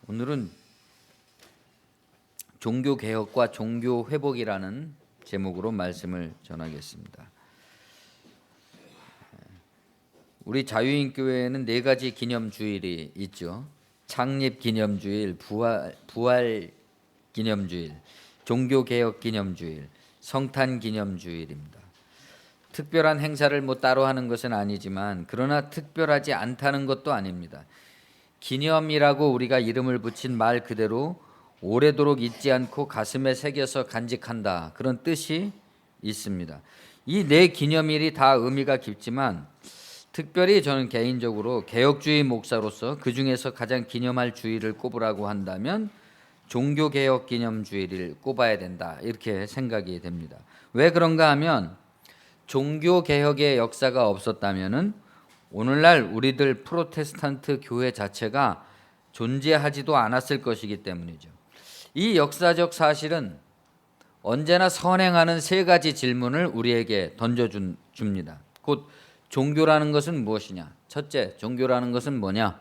오늘은 종교 개혁과 종교 회복이라는 제목으로 말씀을 전하겠습니다. 우리 자유인교회에는 4가지 기념주일이 있죠. 창립 기념주일, 부활 기념주일, 종교 개혁 기념주일, 성탄 기념주일입니다. 특별한 행사를 따로 하는 것은 아니지만 그러나 특별하지 않다는 것도 아닙니다. 기념이라고 우리가 이름을 붙인 말 그대로 오래도록 잊지 않고 가슴에 새겨서 간직한다, 그런 뜻이 있습니다. 이 4기념일이 다 의미가 깊지만 특별히 저는 개인적으로 개혁주의 목사로서 그 중에서 가장 기념할 주일을 꼽으라고 한다면 종교개혁 기념주일을 꼽아야 된다, 이렇게 생각이 됩니다. 왜 그런가 하면 종교개혁의 역사가 없었다면 오늘날 우리들 프로테스탄트 교회 자체가 존재하지도 않았을 것이기 때문이죠. 이 역사적 사실은 언제나 선행하는 3가지 질문을 우리에게 던져줍니다. 곧 종교라는 것은 무엇이냐? 첫째, 종교라는 것은 뭐냐?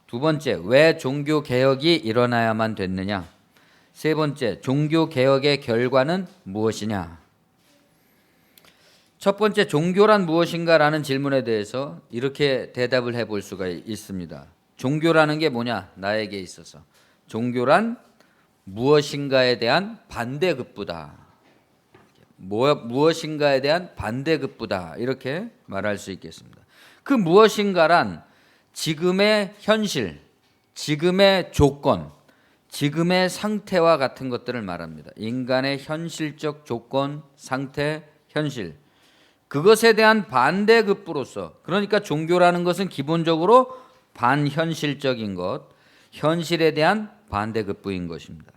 두 번째, 왜 종교개혁이 일어나야만 됐느냐? 세 번째, 종교개혁의 결과는 무엇이냐? 첫 번째, 종교란 무엇인가라는 질문에 대해서 이렇게 대답을 해볼 수가 있습니다. 종교라는 게 뭐냐? 나에게 있어서 종교란 무엇인가에 대한 반대급부다. 무엇인가에 대한 반대급부다, 이렇게 말할 수 있겠습니다. 그 무엇인가란 지금의 현실, 지금의 조건, 지금의 상태와 같은 것들을 말합니다. 인간의 현실적 조건, 상태, 현실, 그것에 대한 반대급부로서, 그러니까 종교라는 것은 기본적으로 반현실적인 것, 현실에 대한 반대급부인 것입니다.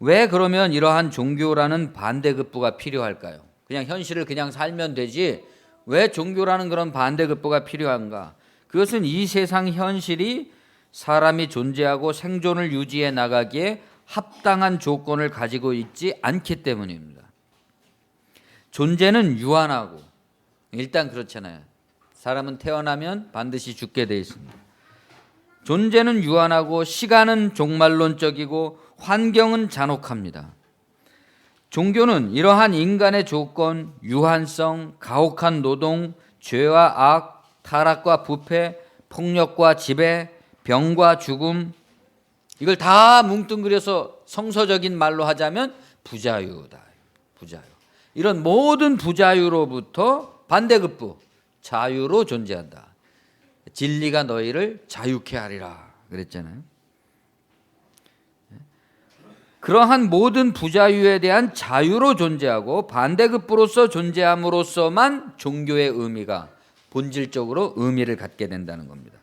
왜 그러면 이러한 종교라는 반대급부가 필요할까요? 그냥 현실을 그냥 살면 되지 왜 종교라는 그런 반대급부가 필요한가? 그것은 이 세상 현실이 사람이 존재하고 생존을 유지해 나가기에 합당한 조건을 가지고 있지 않기 때문입니다. 존재는 유한하고, 일단 그렇잖아요. 사람은 태어나면 반드시 죽게 돼 있습니다. 존재는 유한하고 시간은 종말론적이고 환경은 잔혹합니다. 종교는 이러한 인간의 조건, 유한성, 가혹한 노동, 죄와 악, 타락과 부패, 폭력과 지배, 병과 죽음, 이걸 다 뭉뚱그려서 성서적인 말로 하자면 부자유다. 부자유. 이런 모든 부자유로부터 반대급부, 자유로 존재한다. 진리가 너희를 자유케 하리라 그랬잖아요. 그러한 모든 부자유에 대한 자유로 존재하고 반대급부로서 존재함으로써만 종교의 의미가 본질적으로 의미를 갖게 된다는 겁니다.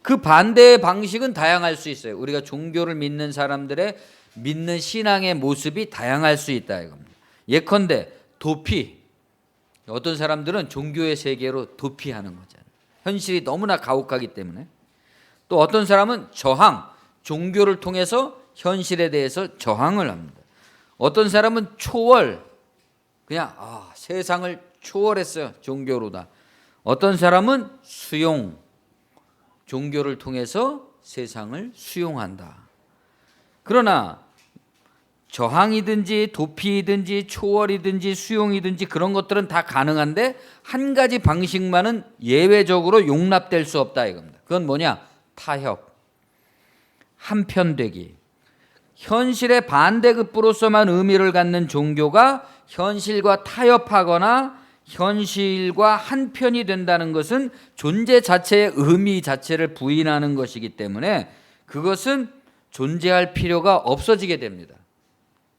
그 반대의 방식은 다양할 수 있어요. 우리가 종교를 믿는 사람들의 믿는 신앙의 모습이 다양할 수 있다 이겁니다. 예컨대 도피, 어떤 사람들은 종교의 세계로 도피하는 거잖아요. 현실이 너무나 가혹하기 때문에. 또 어떤 사람은 저항, 종교를 통해서 현실에 대해서 저항을 합니다. 어떤 사람은 초월, 그냥 세상을 초월했어요. 종교로다. 어떤 사람은 수용, 종교를 통해서 세상을 수용한다. 그러나 저항이든지 도피이든지 초월이든지 수용이든지 그런 것들은 다 가능한데 한 가지 방식만은 예외적으로 용납될 수 없다 이겁니다. 그건 뭐냐? 타협, 한편되기. 현실의 반대급부로서만 의미를 갖는 종교가 현실과 타협하거나 현실과 한편이 된다는 것은 존재 자체의 의미 자체를 부인하는 것이기 때문에 그것은 존재할 필요가 없어지게 됩니다.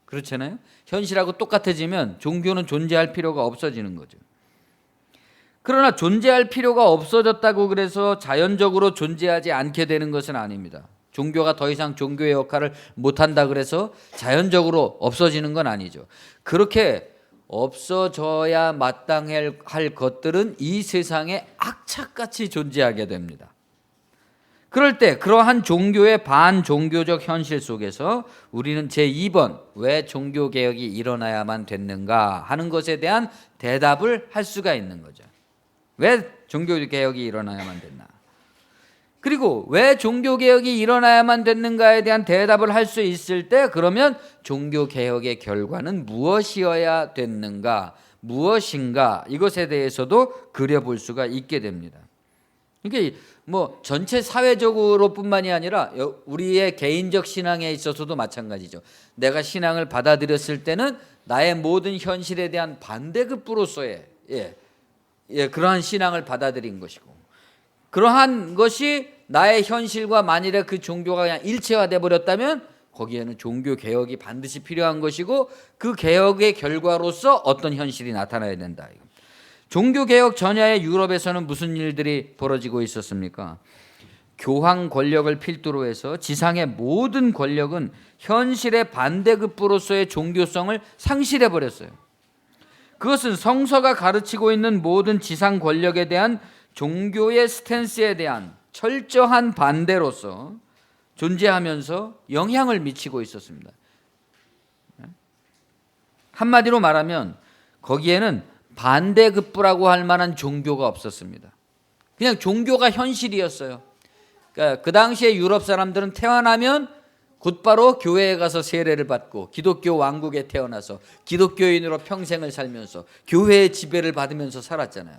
그렇잖아요? 현실하고 똑같아지면 종교는 존재할 필요가 없어지는 거죠. 그러나 존재할 필요가 없어졌다고 그래서 자연적으로 존재하지 않게 되는 것은 아닙니다. 종교가 더 이상 종교의 역할을 못한다 그래서 자연적으로 없어지는 건 아니죠. 그렇게 없어져야 마땅할 것들은 이 세상에 악착같이 존재하게 됩니다. 그럴 때 그러한 종교의 반종교적 현실 속에서 우리는 제2번 왜 종교개혁이 일어나야만 됐는가 하는 것에 대한 대답을 할 수가 있는 거죠. 왜 종교개혁이 일어나야만 됐나? 그리고 왜 종교개혁이 일어나야만 됐는가에 대한 대답을 할 수 있을 때 그러면 종교개혁의 결과는 무엇이어야 됐는가, 무엇인가, 이것에 대해서도 그려볼 수가 있게 됩니다. 그러니까 뭐 전체 사회적으로 뿐만이 아니라 우리의 개인적 신앙에 있어서도 마찬가지죠. 내가 신앙을 받아들였을 때는 나의 모든 현실에 대한 반대급부로서의 그러한 신앙을 받아들인 것이고, 그러한 것이 나의 현실과 만일에 그 종교가 그냥 일체화돼 버렸다면 거기에는 종교개혁이 반드시 필요한 것이고, 그 개혁의 결과로서 어떤 현실이 나타나야 된다. 종교개혁 전야의 유럽에서는 무슨 일들이 벌어지고 있었습니까? 교황 권력을 필두로 해서 지상의 모든 권력은 현실의 반대급부로서의 종교성을 상실해 버렸어요. 그것은 성서가 가르치고 있는 모든 지상 권력에 대한 종교의 스탠스에 대한 철저한 반대로서 존재하면서 영향을 미치고 있었습니다. 한마디로 말하면 거기에는 반대급부라고 할 만한 종교가 없었습니다. 그냥 종교가 현실이었어요. 그러니까 그 당시에 유럽 사람들은 태어나면 곧바로 교회에 가서 세례를 받고 기독교 왕국에 태어나서 기독교인으로 평생을 살면서 교회의 지배를 받으면서 살았잖아요.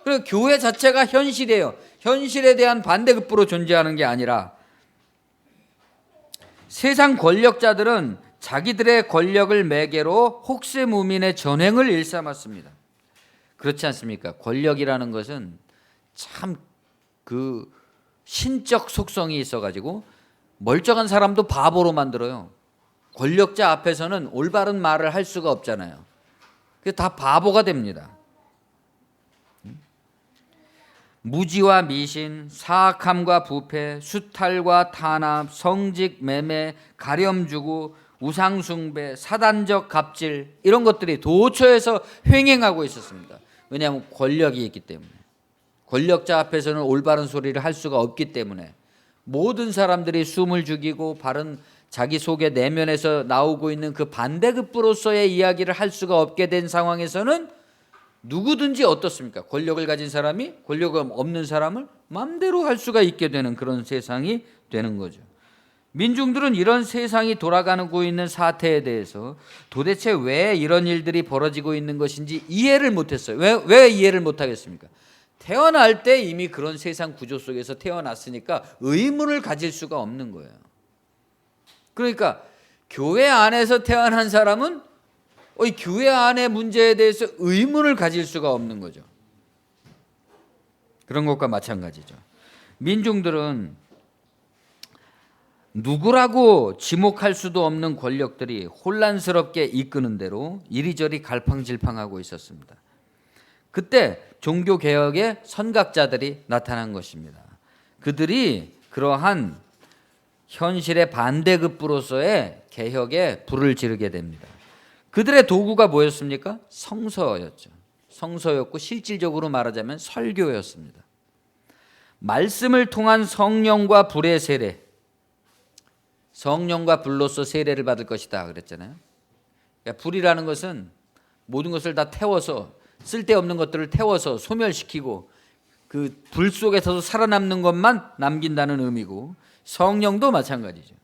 그리고 교회 자체가 현실이에요. 현실에 대한 반대급부로 존재하는 게 아니라 세상 권력자들은 자기들의 권력을 매개로 혹세무민의 전횡을 일삼았습니다. 그렇지 않습니까? 권력이라는 것은 참 그 신적 속성이 있어가지고 멀쩡한 사람도 바보로 만들어요. 권력자 앞에서는 올바른 말을 할 수가 없잖아요. 그게 다 바보가 됩니다. 무지와 미신, 사악함과 부패, 수탈과 탄압, 성직 매매, 가렴 주고, 우상 숭배, 사단적 갑질, 이런 것들이 도처에서 횡행하고 있었습니다. 왜냐하면 권력이 있기 때문에, 권력자 앞에서는 올바른 소리를 할 수가 없기 때문에 모든 사람들이 숨을 죽이고 바른 자기 속의 내면에서 나오고 있는 그 반대급부로서의 이야기를 할 수가 없게 된 상황에서는 누구든지 어떻습니까? 권력을 가진 사람이 권력이 없는 사람을 마음대로 할 수가 있게 되는 그런 세상이 되는 거죠. 민중들은 이런 세상이 돌아가고 있는 사태에 대해서 도대체 왜 이런 일들이 벌어지고 있는 것인지 이해를 못했어요. 왜 이해를 못하겠습니까? 태어날 때 이미 그런 세상 구조 속에서 태어났으니까 의문을 가질 수가 없는 거예요. 그러니까 교회 안에서 태어난 사람은 이 교회 안의 문제에 대해서 의문을 가질 수가 없는 거죠. 그런 것과 마찬가지죠. 민중들은 누구라고 지목할 수도 없는 권력들이 혼란스럽게 이끄는 대로 이리저리 갈팡질팡하고 있었습니다. 그때 종교개혁의 선각자들이 나타난 것입니다. 그들이 그러한 현실의 반대급부로서의 개혁에 불을 지르게 됩니다. 그들의 도구가 뭐였습니까? 성서였죠. 성서였고 실질적으로 말하자면 설교였습니다. 말씀을 통한 성령과 불의 세례, 성령과 불로서 세례를 받을 것이다 그랬잖아요. 그러니까 불이라는 것은 모든 것을 다 태워서, 쓸데없는 것들을 태워서 소멸시키고 그 불 속에서도 살아남는 것만 남긴다는 의미고, 성령도 마찬가지죠.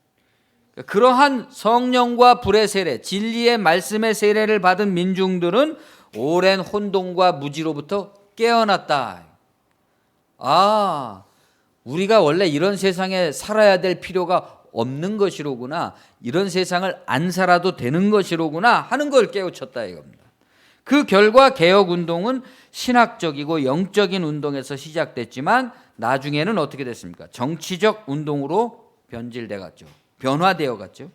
그러한 성령과 불의 세례, 진리의 말씀의 세례를 받은 민중들은 오랜 혼돈과 무지로부터 깨어났다. 우리가 원래 이런 세상에 살아야 될 필요가 없는 것이로구나, 이런 세상을 안 살아도 되는 것이로구나 하는 걸 깨우쳤다 이겁니다. 그 결과 개혁운동은 신학적이고 영적인 운동에서 시작됐지만 나중에는 어떻게 됐습니까? 정치적 운동으로 변화되어 갔죠.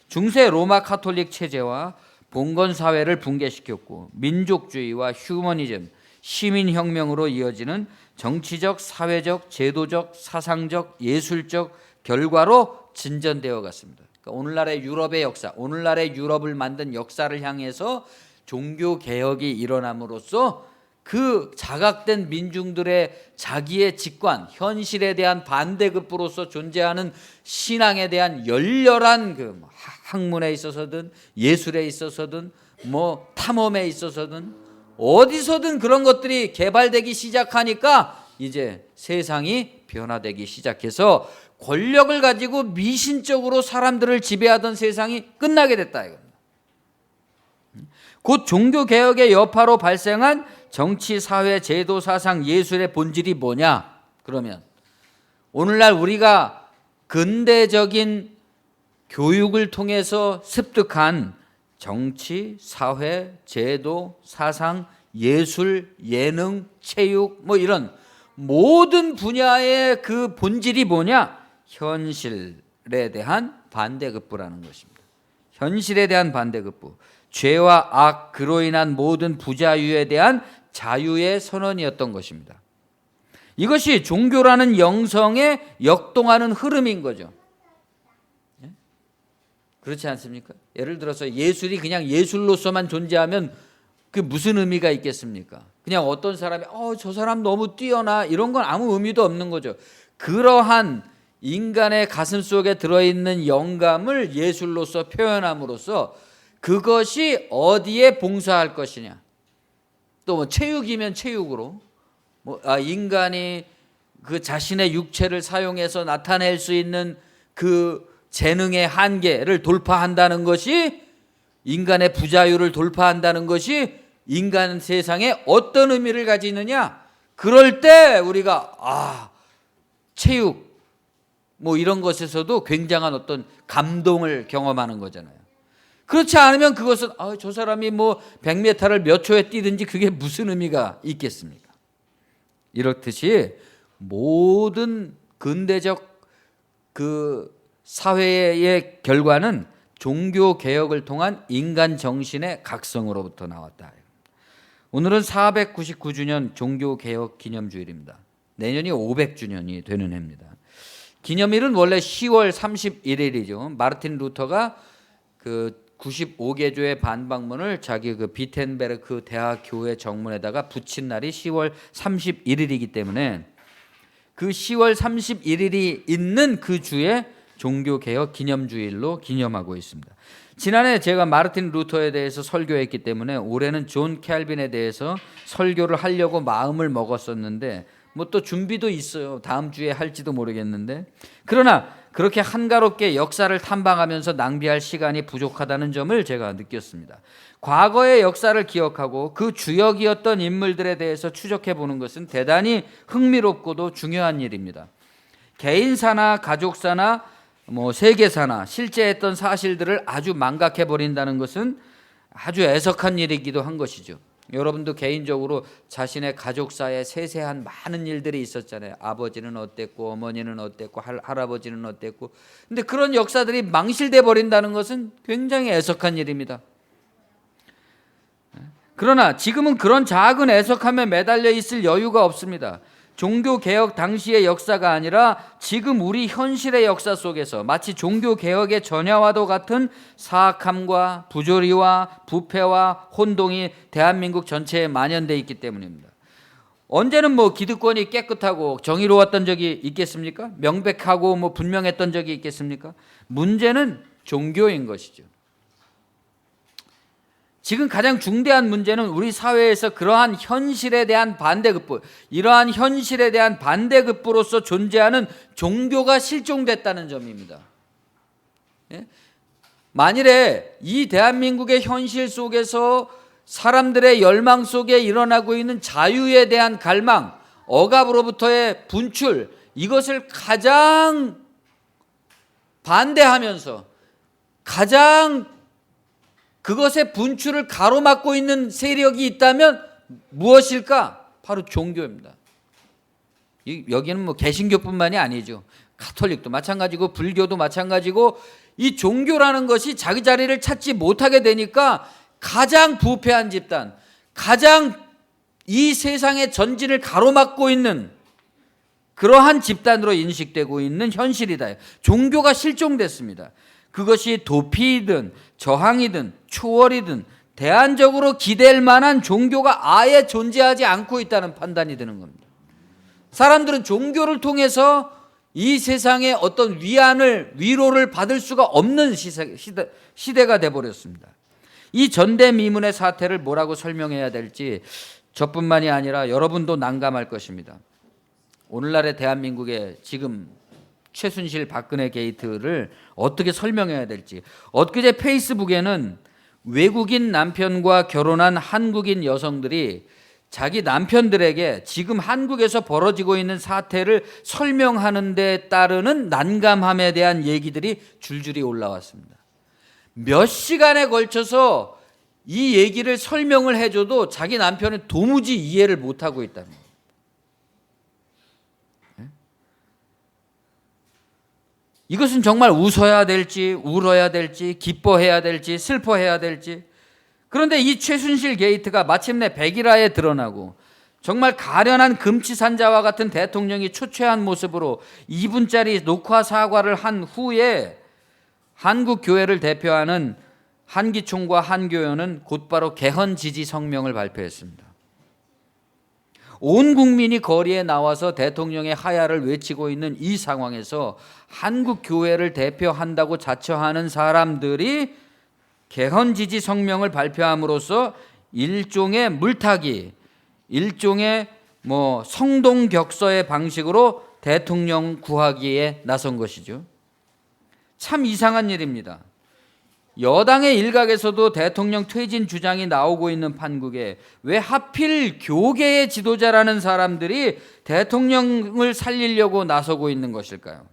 중세 로마 카톨릭 체제와 봉건 사회를 붕괴시켰고, 민족주의와 휴머니즘, 시민혁명으로 이어지는 정치적, 사회적, 제도적, 사상적, 예술적 결과로 진전되어 갔습니다. 그러니까 오늘날의 유럽의 역사, 오늘날의 유럽을 만든 역사를 향해서 종교개혁이 일어남으로써 그 자각된 민중들의 자기의 직관, 현실에 대한 반대급부로서 존재하는 신앙에 대한 열렬한 그 학문에 있어서든 예술에 있어서든 탐험에 있어서든 어디서든 그런 것들이 개발되기 시작하니까 이제 세상이 변화되기 시작해서 권력을 가지고 미신적으로 사람들을 지배하던 세상이 끝나게 됐다 이겁니다. 곧 종교개혁의 여파로 발생한 정치, 사회, 제도, 사상, 예술의 본질이 뭐냐? 그러면 오늘날 우리가 근대적인 교육을 통해서 습득한 정치, 사회, 제도, 사상, 예술, 예능, 체육 이런 모든 분야의 그 본질이 뭐냐? 현실에 대한 반대급부라는 것입니다. 현실에 대한 반대급부. 죄와 악, 그로 인한 모든 부자유에 대한 자유의 선언이었던 것입니다. 이것이 종교라는 영성에 역동하는 흐름인 거죠. 그렇지 않습니까? 예를 들어서 예술이 그냥 예술로서만 존재하면 그 무슨 의미가 있겠습니까? 그냥 어떤 사람이 저 사람 너무 뛰어나 이런 건 아무 의미도 없는 거죠. 그러한 인간의 가슴 속에 들어있는 영감을 예술로서 표현함으로써 그것이 어디에 봉사할 것이냐. 또 체육이면 체육으로 인간이 그 자신의 육체를 사용해서 나타낼 수 있는 그 재능의 한계를 돌파한다는 것이, 인간의 부자유를 돌파한다는 것이 인간 세상에 어떤 의미를 가지느냐. 그럴 때 우리가 체육 이런 것에서도 굉장한 어떤 감동을 경험하는 거잖아요. 그렇지 않으면 그것은 저 사람이 100m를 몇 초에 뛰든지 그게 무슨 의미가 있겠습니까? 이렇듯이 모든 근대적 그 사회의 결과는 종교 개혁을 통한 인간 정신의 각성으로부터 나왔다. 오늘은 499주년 종교 개혁 기념주일입니다. 내년이 500주년이 되는 해입니다. 기념일은 원래 10월 31일이죠. 마르틴 루터가 그 95개조의 반박문을 자기 그 비텐베르크 대학 교회 정문에다가 붙인 날이 10월 31일이기 때문에 그 10월 31일이 있는 그 주에 종교개혁 기념주일로 기념하고 있습니다. 지난해 제가 마르틴 루터에 대해서 설교했기 때문에 올해는 존 캘빈에 대해서 설교를 하려고 마음을 먹었었는데 또 준비도 있어요. 다음 주에 할지도 모르겠는데, 그러나 그렇게 한가롭게 역사를 탐방하면서 낭비할 시간이 부족하다는 점을 제가 느꼈습니다. 과거의 역사를 기억하고 그 주역이었던 인물들에 대해서 추적해 보는 것은 대단히 흥미롭고도 중요한 일입니다. 개인사나 가족사나 세계사나 실제 했던 사실들을 아주 망각해 버린다는 것은 아주 애석한 일이기도 한 것이죠. 여러분도 개인적으로 자신의 가족사에 세세한 많은 일들이 있었잖아요. 아버지는 어땠고 어머니는 어땠고 할아버지는 어땠고. 근데 그런 역사들이 망실돼 버린다는 것은 굉장히 애석한 일입니다. 그러나 지금은 그런 작은 애석함에 매달려 있을 여유가 없습니다. 종교개혁 당시의 역사가 아니라 지금 우리 현실의 역사 속에서 마치 종교개혁의 전야와도 같은 사악함과 부조리와 부패와 혼동이 대한민국 전체에 만연되어 있기 때문입니다. 언제는 기득권이 깨끗하고 정의로웠던 적이 있겠습니까? 명백하고 분명했던 적이 있겠습니까? 문제는 종교인 것이죠. 지금 가장 중대한 문제는 우리 사회에서 그러한 현실에 대한 반대급부, 이러한 현실에 대한 반대급부로서 존재하는 종교가 실종됐다는 점입니다. 만일에 이 대한민국의 현실 속에서 사람들의 열망 속에 일어나고 있는 자유에 대한 갈망, 억압으로부터의 분출, 이것을 가장 반대하면서 가장 그것의 분출을 가로막고 있는 세력이 있다면 무엇일까? 바로 종교입니다. 여기는 개신교뿐만이 아니죠. 가톨릭도 마찬가지고 불교도 마찬가지고, 이 종교라는 것이 자기 자리를 찾지 못하게 되니까 가장 부패한 집단, 가장 이 세상의 전진을 가로막고 있는 그러한 집단으로 인식되고 있는 현실이다. 종교가 실종됐습니다. 그것이 도피이든 저항이든 초월이든 대안적으로 기댈 만한 종교가 아예 존재하지 않고 있다는 판단이 드는 겁니다. 사람들은 종교를 통해서 이 세상에 어떤 위로를 받을 수가 없는 시대가 되어버렸습니다. 이 전대미문의 사태를 뭐라고 설명해야 될지 저뿐만이 아니라 여러분도 난감할 것입니다. 오늘날의 대한민국의 지금 최순실 박근혜 게이트를 어떻게 설명해야 될지. 엊그제 페이스북에는 외국인 남편과 결혼한 한국인 여성들이 자기 남편들에게 지금 한국에서 벌어지고 있는 사태를 설명하는 데 따르는 난감함에 대한 얘기들이 줄줄이 올라왔습니다. 몇 시간에 걸쳐서 이 얘기를 설명을 해줘도 자기 남편은 도무지 이해를 못하고 있다는 거예요. 이것은 정말 웃어야 될지 울어야 될지 기뻐해야 될지 슬퍼해야 될지. 그런데 이 최순실 게이트가 마침내 백일화에 드러나고 정말 가련한 금치산자와 같은 대통령이 초췌한 모습으로 2분짜리 녹화 사과를 한 후에 한국 교회를 대표하는 한기총과 한교연은 곧바로 개헌 지지 성명을 발표했습니다. 온 국민이 거리에 나와서 대통령의 하야를 외치고 있는 이 상황에서 한국 교회를 대표한다고 자처하는 사람들이 개헌 지지 성명을 발표함으로써 일종의 물타기, 일종의 성동격서의 방식으로 대통령 구하기에 나선 것이죠. 참 이상한 일입니다. 여당의 일각에서도 대통령 퇴진 주장이 나오고 있는 판국에 왜 하필 교계의 지도자라는 사람들이 대통령을 살리려고 나서고 있는 것일까요?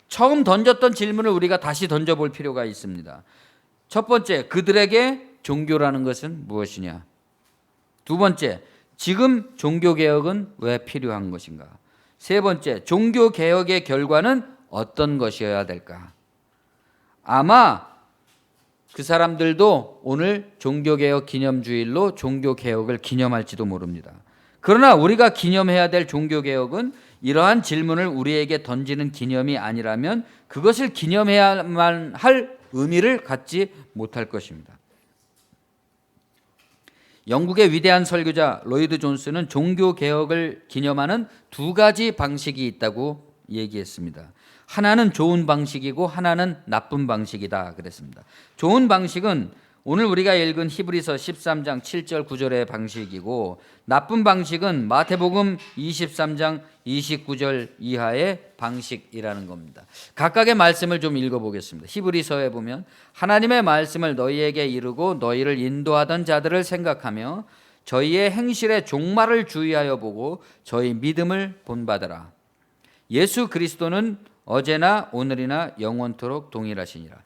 처음 던졌던 질문을 우리가 다시 던져볼 필요가 있습니다. 첫 번째, 그들에게 종교라는 것은 무엇이냐? 두 번째, 지금 종교개혁은 왜 필요한 것인가? 세 번째, 종교개혁의 결과는 어떤 것이어야 될까? 아마 그 사람들도 오늘 종교개혁 기념주일로 종교개혁을 기념할지도 모릅니다. 그러나 우리가 기념해야 될 종교개혁은 이러한 질문을 우리에게 던지는 기념이 아니라면 그것을 기념해야만 할 의미를 갖지 못할 것입니다. 영국의 위대한 설교자 로이드 존스는 종교개혁을 기념하는 두 가지 방식이 있다고 얘기했습니다. 하나는 좋은 방식이고 하나는 나쁜 방식이다 그랬습니다. 좋은 방식은 오늘 우리가 읽은 히브리서 13장 7절 9절의 방식이고, 나쁜 방식은 마태복음 23장 29절 이하의 방식이라는 겁니다. 각각의 말씀을 좀 읽어보겠습니다. 히브리서에 보면 하나님의 말씀을 너희에게 이르고 너희를 인도하던 자들을 생각하며 저희의 행실의 종말을 주의하여 보고 저희 믿음을 본받으라. 예수 그리스도는 어제나 오늘이나 영원토록 동일하시니라.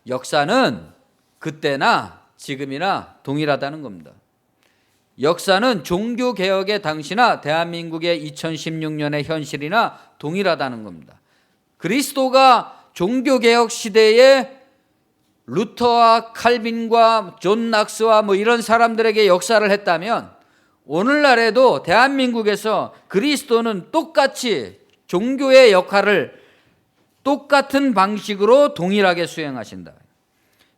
역사는 그때나 지금이나 동일하다는 겁니다. 역사는 종교개혁의 당시나 대한민국의 2016년의 현실이나 동일하다는 겁니다. 그리스도가 종교개혁 시대에 루터와 칼빈과 존 낙스와 이런 사람들에게 역사를 했다면 오늘날에도 대한민국에서 그리스도는 똑같이 종교의 역할을 똑같은 방식으로 동일하게 수행하신다.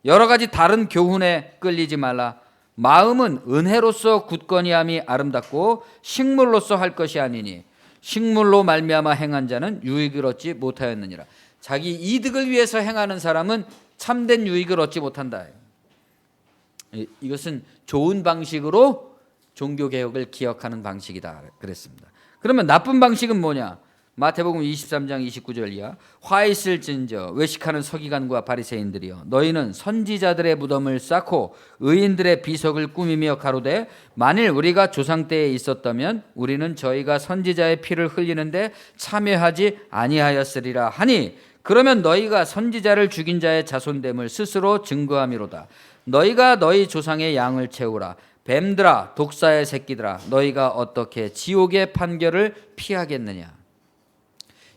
여러 가지 다른 교훈에 끌리지 말라. 마음은 은혜로서 굳건히함이 아름답고 식물로서 할 것이 아니니 식물로 말미암아 행한 자는 유익을 얻지 못하였느니라. 자기 이득을 위해서 행하는 사람은 참된 유익을 얻지 못한다. 이것은 좋은 방식으로 종교개혁을 기억하는 방식이다 그랬습니다. 그러면 나쁜 방식은 뭐냐? 마태복음 23장 29절 이하 화 있을진저 외식하는 서기관과 바리새인들이여 너희는 선지자들의 무덤을 쌓고 의인들의 비석을 꾸미며 가로되 만일 우리가 조상 때에 있었다면 우리는 저희가 선지자의 피를 흘리는데 참여하지 아니하였으리라 하니 그러면 너희가 선지자를 죽인 자의 자손됨을 스스로 증거함이로다. 너희가 너희 조상의 양을 채우라. 뱀들아 독사의 새끼들아 너희가 어떻게 지옥의 판결을 피하겠느냐.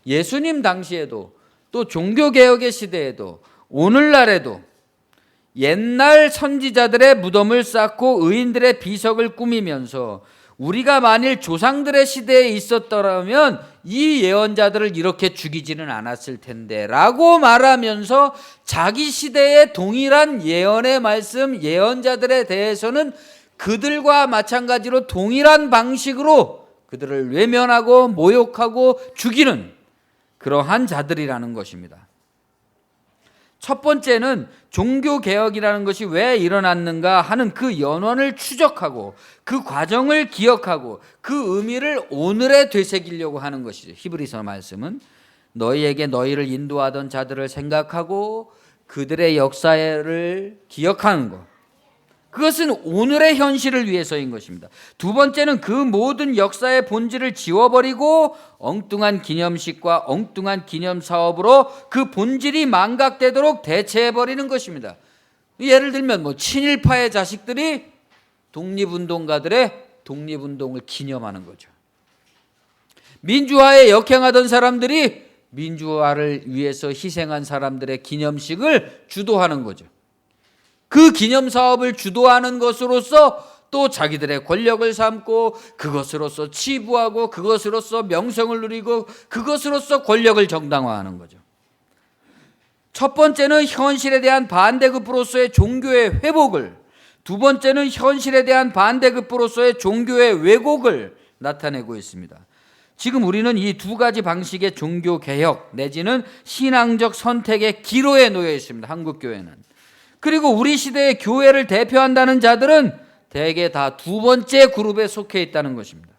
예수님 당시에도 또 종교개혁의 시대에도 오늘날에도 옛날 선지자들의 무덤을 쌓고 의인들의 비석을 꾸미면서 우리가 만일 조상들의 시대에 있었더라면 이 예언자들을 이렇게 죽이지는 않았을 텐데 라고 말하면서 자기 시대에 동일한 예언의 말씀, 예언자들에 대해서는 그들과 마찬가지로 동일한 방식으로 그들을 외면하고 모욕하고 죽이는 그러한 자들이라는 것입니다. 첫 번째는 종교개혁이라는 것이 왜 일어났는가 하는 그 연원을 추적하고 그 과정을 기억하고 그 의미를 오늘에 되새기려고 하는 것이죠. 히브리서 말씀은 너희에게 너희를 인도하던 자들을 생각하고 그들의 역사를 기억하는 것. 그것은 오늘의 현실을 위해서인 것입니다. 두 번째는 그 모든 역사의 본질을 지워버리고 엉뚱한 기념식과 엉뚱한 기념사업으로 그 본질이 망각되도록 대체해버리는 것입니다. 예를 들면 친일파의 자식들이 독립운동가들의 독립운동을 기념하는 거죠. 민주화에 역행하던 사람들이 민주화를 위해서 희생한 사람들의 기념식을 주도하는 거죠. 그 기념사업을 주도하는 것으로서 또 자기들의 권력을 삼고 그것으로서 치부하고 그것으로서 명성을 누리고 그것으로서 권력을 정당화하는 거죠. 첫 번째는 현실에 대한 반대급부로서의 종교의 회복을, 두 번째는 현실에 대한 반대급부로서의 종교의 왜곡을 나타내고 있습니다. 지금 우리는 이 두 가지 방식의 종교개혁 내지는 신앙적 선택의 기로에 놓여 있습니다. 한국교회는. 그리고 우리 시대의 교회를 대표한다는 자들은 대개 다 두 번째 그룹에 속해 있다는 것입니다.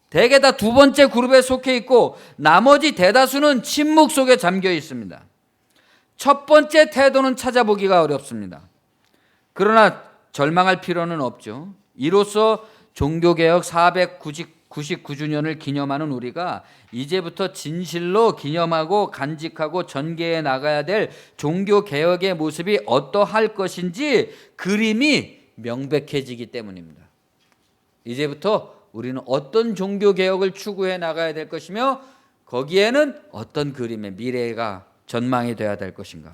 대개 다 두 번째 그룹에 속해 있고 나머지 대다수는 침묵 속에 잠겨 있습니다. 첫 번째 태도는 찾아보기가 어렵습니다. 그러나 절망할 필요는 없죠. 이로써 종교개혁 499주년을 기념하는 우리가 이제부터 진실로 기념하고 간직하고 전개해 나가야 될 종교개혁의 모습이 어떠할 것인지 그림이 명백해지기 때문입니다. 이제부터 우리는 어떤 종교개혁을 추구해 나가야 될 것이며 거기에는 어떤 그림의 미래가 전망이 되어야 될 것인가.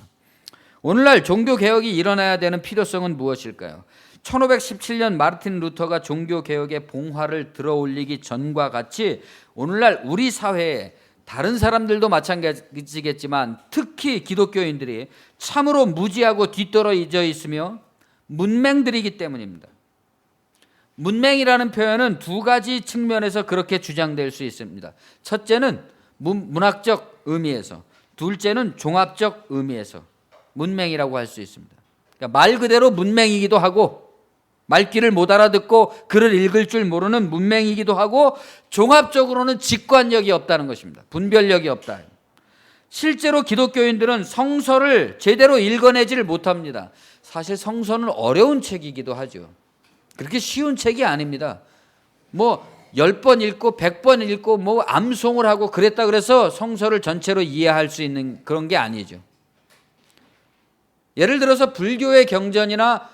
오늘날 종교개혁이 일어나야 되는 필요성은 무엇일까요? 1517년 마르틴 루터가 종교개혁의 봉화를 들어올리기 전과 같이 오늘날 우리 사회에 다른 사람들도 마찬가지겠지만 특히 기독교인들이 참으로 무지하고 뒤떨어져 있으며 문맹들이기 때문입니다. 문맹이라는 표현은 두 가지 측면에서 그렇게 주장될 수 있습니다. 첫째는 문학적 의미에서, 둘째는 종합적 의미에서 문맹이라고 할 수 있습니다. 그러니까 말 그대로 문맹이기도 하고 말귀를 못 알아듣고 글을 읽을 줄 모르는 문맹이기도 하고 종합적으로는 직관력이 없다는 것입니다. 분별력이 없다. 실제로 기독교인들은 성서를 제대로 읽어내지를 못합니다. 사실 성서는 어려운 책이기도 하죠. 그렇게 쉬운 책이 아닙니다. 10번 읽고 100번 읽고 암송을 하고 그랬다 그래서 성서를 전체로 이해할 수 있는 그런 게 아니죠. 예를 들어서 불교의 경전이나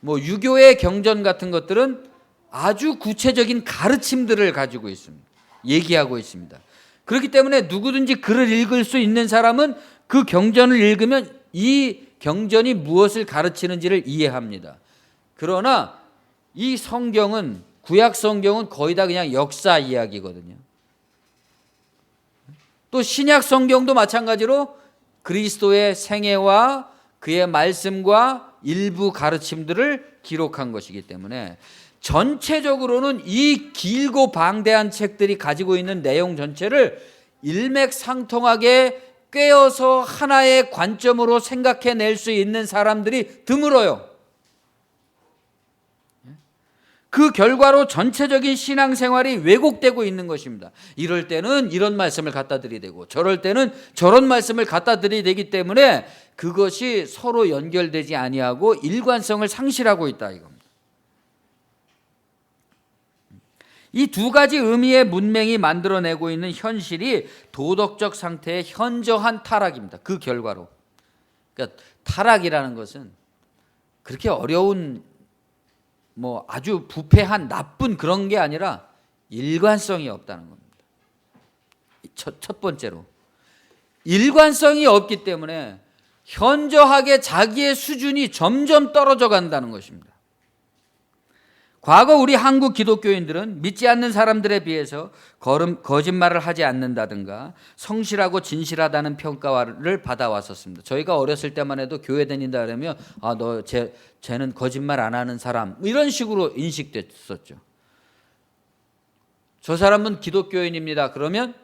유교의 경전 같은 것들은 아주 구체적인 가르침들을 가지고 있습니다. 얘기하고 있습니다. 그렇기 때문에 누구든지 글을 읽을 수 있는 사람은 그 경전을 읽으면 이 경전이 무엇을 가르치는지를 이해합니다. 그러나 이 성경은, 구약 성경은 거의 다 그냥 역사 이야기거든요. 또 신약 성경도 마찬가지로 그리스도의 생애와 그의 말씀과 일부 가르침들을 기록한 것이기 때문에 전체적으로는 이 길고 방대한 책들이 가지고 있는 내용 전체를 일맥상통하게 꿰어서 하나의 관점으로 생각해낼 수 있는 사람들이 드물어요. 그 결과로 전체적인 신앙생활이 왜곡되고 있는 것입니다. 이럴 때는 이런 말씀을 갖다 들이대고 저럴 때는 저런 말씀을 갖다 들이대기 때문에 그것이 서로 연결되지 아니하고 일관성을 상실하고 있다 이겁니다. 이 두 가지 의미의 문맹이 만들어내고 있는 현실이 도덕적 상태의 현저한 타락입니다. 그 결과로. 그러니까 타락이라는 것은 그렇게 어려운 아주 부패한 나쁜 그런 게 아니라 일관성이 없다는 겁니다. 첫 번째로 일관성이 없기 때문에 현저하게 자기의 수준이 점점 떨어져 간다는 것입니다. 과거 우리 한국 기독교인들은 믿지 않는 사람들에 비해서 거짓말을 하지 않는다든가 성실하고 진실하다는 평가를 받아왔었습니다. 저희가 어렸을 때만 해도 교회 다닌다 그러면 쟤는 거짓말 안 하는 사람 이런 식으로 인식됐었죠. 저 사람은 기독교인입니다. 그러면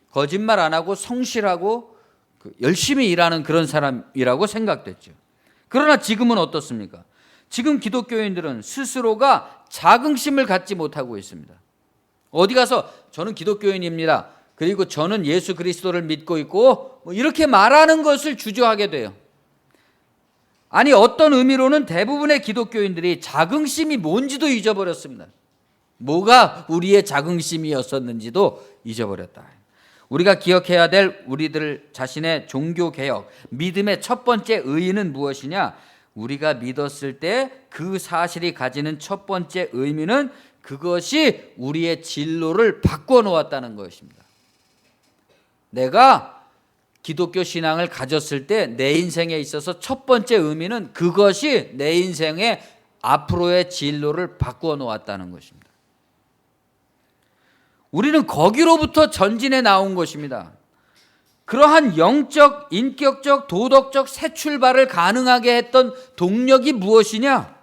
거짓말 안 하고 성실하고 열심히 일하는 그런 사람이라고 생각됐죠. 그러나 지금은 어떻습니까? 지금 기독교인들은 스스로가 자긍심을 갖지 못하고 있습니다. 어디 가서 저는 기독교인입니다, 그리고 저는 예수 그리스도를 믿고 있고 이렇게 말하는 것을 주저하게 돼요. 아니, 어떤 의미로는 대부분의 기독교인들이 자긍심이 뭔지도 잊어버렸습니다. 뭐가 우리의 자긍심이었었는지도 잊어버렸다. 우리가 기억해야 될 우리들 자신의 종교개혁, 믿음의 첫 번째 의의는 무엇이냐? 우리가 믿었을 때 그 사실이 가지는 첫 번째 의미는 그것이 우리의 진로를 바꿔 놓았다는 것입니다. 내가 기독교 신앙을 가졌을 때 내 인생에 있어서 첫 번째 의미는 그것이 내 인생의 앞으로의 진로를 바꾸어 놓았다는 것입니다. 우리는 거기로부터 전진해 나온 것입니다. 그러한 영적, 인격적, 도덕적 새 출발을 가능하게 했던 동력이 무엇이냐?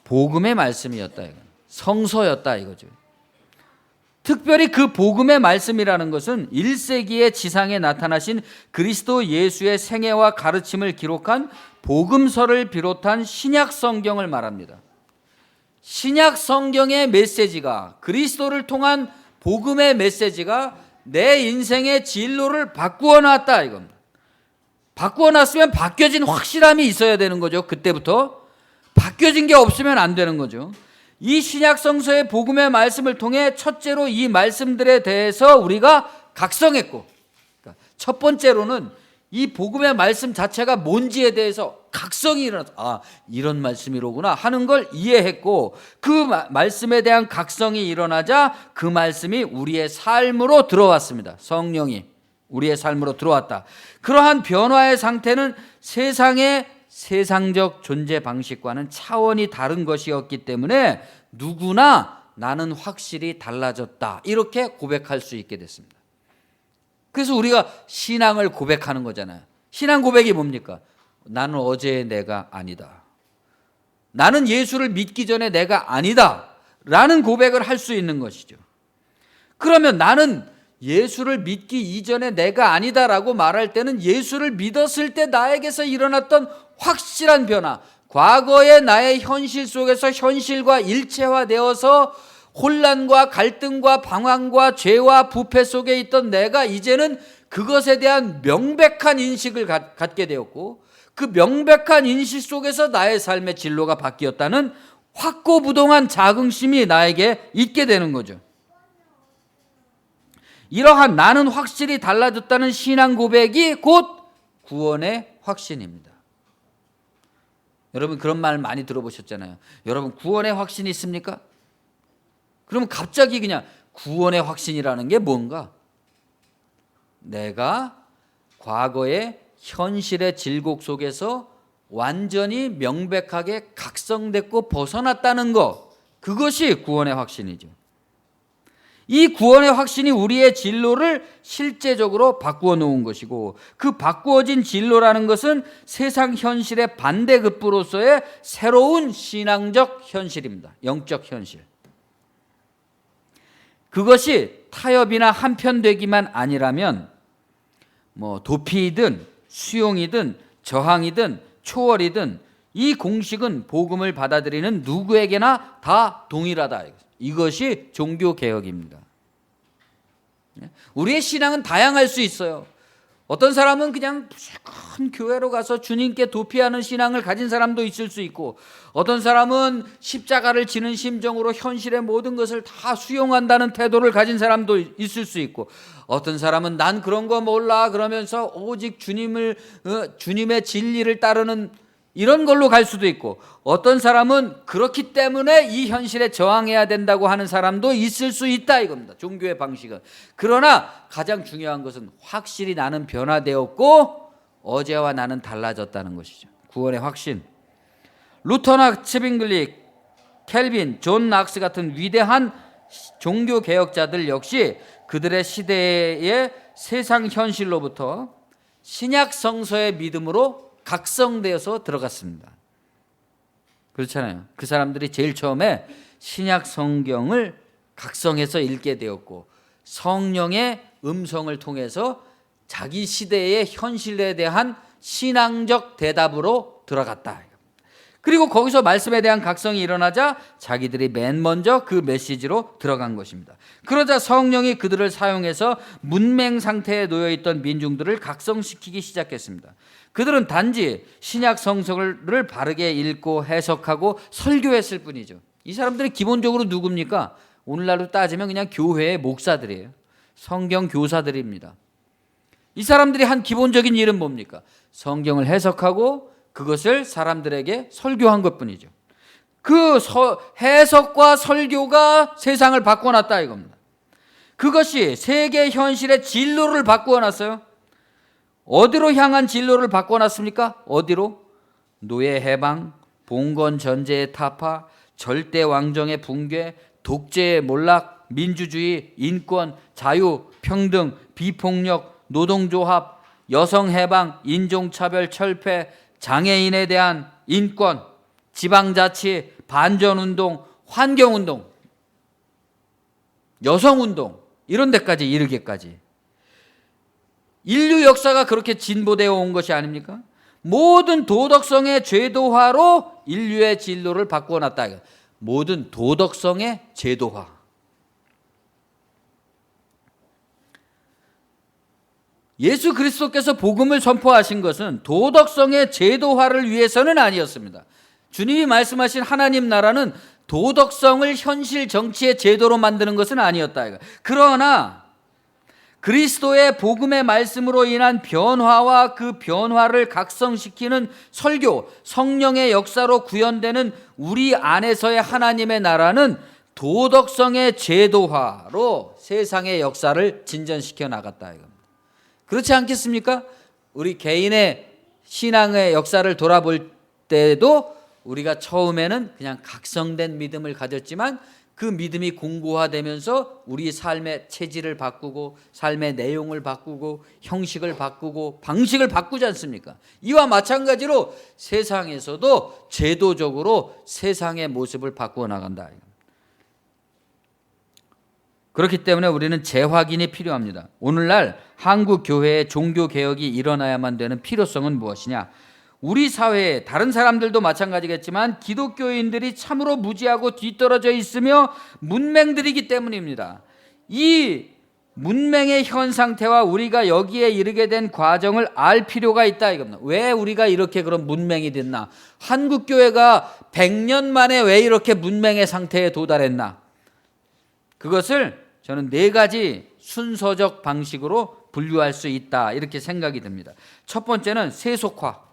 복음의 말씀이었다, 이건. 성서였다 이거죠. 특별히 그 복음의 말씀이라는 것은 1세기의 지상에 나타나신 그리스도 예수의 생애와 가르침을 기록한 복음서를 비롯한 신약 성경을 말합니다. 신약 성경의 메시지가, 그리스도를 통한 복음의 메시지가 내 인생의 진로를 바꾸어 놨다 이겁니다. 바꾸어 놨으면 바뀌어진 확실함이 있어야 되는 거죠. 그때부터 바뀌어진 게 없으면 안 되는 거죠. 이 신약 성서의 복음의 말씀을 통해 첫째로 이 말씀들에 대해서 우리가 각성했고, 그러니까 첫 번째로는 이 복음의 말씀 자체가 뭔지에 대해서 각성이 일어나서 이런 말씀이로구나 하는 걸 이해했고, 그 말씀에 대한 각성이 일어나자 그 말씀이 우리의 삶으로 들어왔습니다. 성령이 우리의 삶으로 들어왔다. 그러한 변화의 상태는 세상의 세상적 존재 방식과는 차원이 다른 것이었기 때문에 누구나 나는 확실히 달라졌다, 이렇게 고백할 수 있게 됐습니다. 그래서 우리가 신앙을 고백하는 거잖아요. 신앙 고백이 뭡니까? 나는 어제의 내가 아니다. 나는 예수를 믿기 전에 내가 아니다 라는 고백을 할 수 있는 것이죠. 그러면 나는 예수를 믿기 이전에 내가 아니다라고 말할 때는 예수를 믿었을 때 나에게서 일어났던 확실한 변화, 과거의 나의 현실 속에서 현실과 일체화되어서 혼란과 갈등과 방황과 죄와 부패 속에 있던 내가 이제는 그것에 대한 명백한 인식을 갖게 되었고, 그 명백한 인식 속에서 나의 삶의 진로가 바뀌었다는 확고부동한 자긍심이 나에게 있게 되는 거죠. 이러한 나는 확실히 달라졌다는 신앙 고백이 곧 구원의 확신입니다. 여러분 그런 말 많이 들어보셨잖아요. 여러분 구원의 확신이 있습니까? 그러면 갑자기 그냥 구원의 확신이라는 게 뭔가? 내가 과거의 현실의 질곡 속에서 완전히 명백하게 각성됐고 벗어났다는 것, 그것이 구원의 확신이죠. 이 구원의 확신이 우리의 진로를 실제적으로 바꾸어 놓은 것이고, 그 바꾸어진 진로라는 것은 세상 현실의 반대급부로서의 새로운 신앙적 현실입니다. 영적 현실. 그것이 타협이나 한편되기만 아니라면 도피이든 수용이든 저항이든 초월이든 이 공식은 복음을 받아들이는 누구에게나 다 동일하다. 이것이 종교개혁입니다. 우리의 신앙은 다양할 수 있어요. 어떤 사람은 그냥 큰 교회로 가서 주님께 도피하는 신앙을 가진 사람도 있을 수 있고, 어떤 사람은 십자가를 지는 심정으로 현실의 모든 것을 다 수용한다는 태도를 가진 사람도 있을 수 있고, 어떤 사람은 난 그런 거 몰라 그러면서 오직 주님의 진리를 따르는 이런 걸로 갈 수도 있고, 어떤 사람은 그렇기 때문에 이 현실에 저항해야 된다고 하는 사람도 있을 수 있다 이겁니다. 종교의 방식은. 그러나 가장 중요한 것은 확실히 나는 변화되었고 어제와 나는 달라졌다는 것이죠. 구원의 확신. 루터나 츠빙글리, 켈빈, 존 낙스 같은 위대한 종교 개혁자들 역시 그들의 시대의 세상 현실로부터 신약 성서의 믿음으로 각성되어서 들어갔습니다. 그렇잖아요. 그 사람들이 제일 처음에 신약 성경을 각성해서 읽게 되었고, 성령의 음성을 통해서 자기 시대의 현실에 대한 신앙적 대답으로 들어갔다. 그리고 거기서 말씀에 대한 각성이 일어나자 자기들이 맨 먼저 그 메시지로 들어간 것입니다. 그러자 성령이 그들을 사용해서 문맹 상태에 놓여있던 민중들을 각성시키기 시작했습니다. 그들은 단지 신약 성서를 바르게 읽고 해석하고 설교했을 뿐이죠. 이 사람들이 기본적으로 누굽니까? 오늘날로 따지면 그냥 교회의 목사들이에요. 성경 교사들입니다. 이 사람들이 한 기본적인 일은 뭡니까? 성경을 해석하고 그것을 사람들에게 설교한 것뿐이죠. 그 해석과 설교가 세상을 바꿔놨다 이겁니다. 그것이 세계 현실의 진로를 바꾸어놨어요. 어디로 향한 진로를 바꿔놨습니까? 어디로? 노예 해방, 봉건 전제의 타파, 절대 왕정의 붕괴, 독재의 몰락, 민주주의, 인권, 자유, 평등, 비폭력, 노동조합, 여성 해방, 인종차별 철폐, 장애인에 대한 인권, 지방자치, 반전운동, 환경운동, 여성운동 이런 데까지 이르기까지 인류 역사가 그렇게 진보되어 온 것이 아닙니까? 모든 도덕성의 제도화로 인류의 진로를 바꾸어놨다. 모든 도덕성의 제도화. 예수 그리스도께서 복음을 선포하신 것은 도덕성의 제도화를 위해서는 아니었습니다. 주님이 말씀하신 하나님 나라는 도덕성을 현실 정치의 제도로 만드는 것은 아니었다. 그러나 그리스도의 복음의 말씀으로 인한 변화와 그 변화를 각성시키는 설교, 성령의 역사로 구현되는 우리 안에서의 하나님의 나라는 도덕성의 제도화로 세상의 역사를 진전시켜 나갔다. 그렇지 않겠습니까? 우리 개인의 신앙의 역사를 돌아볼 때도 우리가 처음에는 그냥 각성된 믿음을 가졌지만 그 믿음이 공고화되면서 우리 삶의 체질을 바꾸고 삶의 내용을 바꾸고 형식을 바꾸고 방식을 바꾸지 않습니까? 이와 마찬가지로 세상에서도 제도적으로 세상의 모습을 바꾸어 나간다. 그렇기 때문에 우리는 재확인이 필요합니다. 오늘날 한국 교회의 종교 개혁이 일어나야만 되는 필요성은 무엇이냐? 우리 사회에 다른 사람들도 마찬가지겠지만 기독교인들이 참으로 무지하고 뒤떨어져 있으며 문맹들이기 때문입니다. 이 문맹의 현 상태와 우리가 여기에 이르게 된 과정을 알 필요가 있다 이겁니다. 왜 우리가 이렇게 그런 문맹이 됐나? 한국 교회가 100년 만에 왜 이렇게 문맹의 상태에 도달했나? 그것을 저는 4가지 순서적 방식으로 분류할 수 있다 이렇게 생각이 듭니다. 첫 번째는 세속화,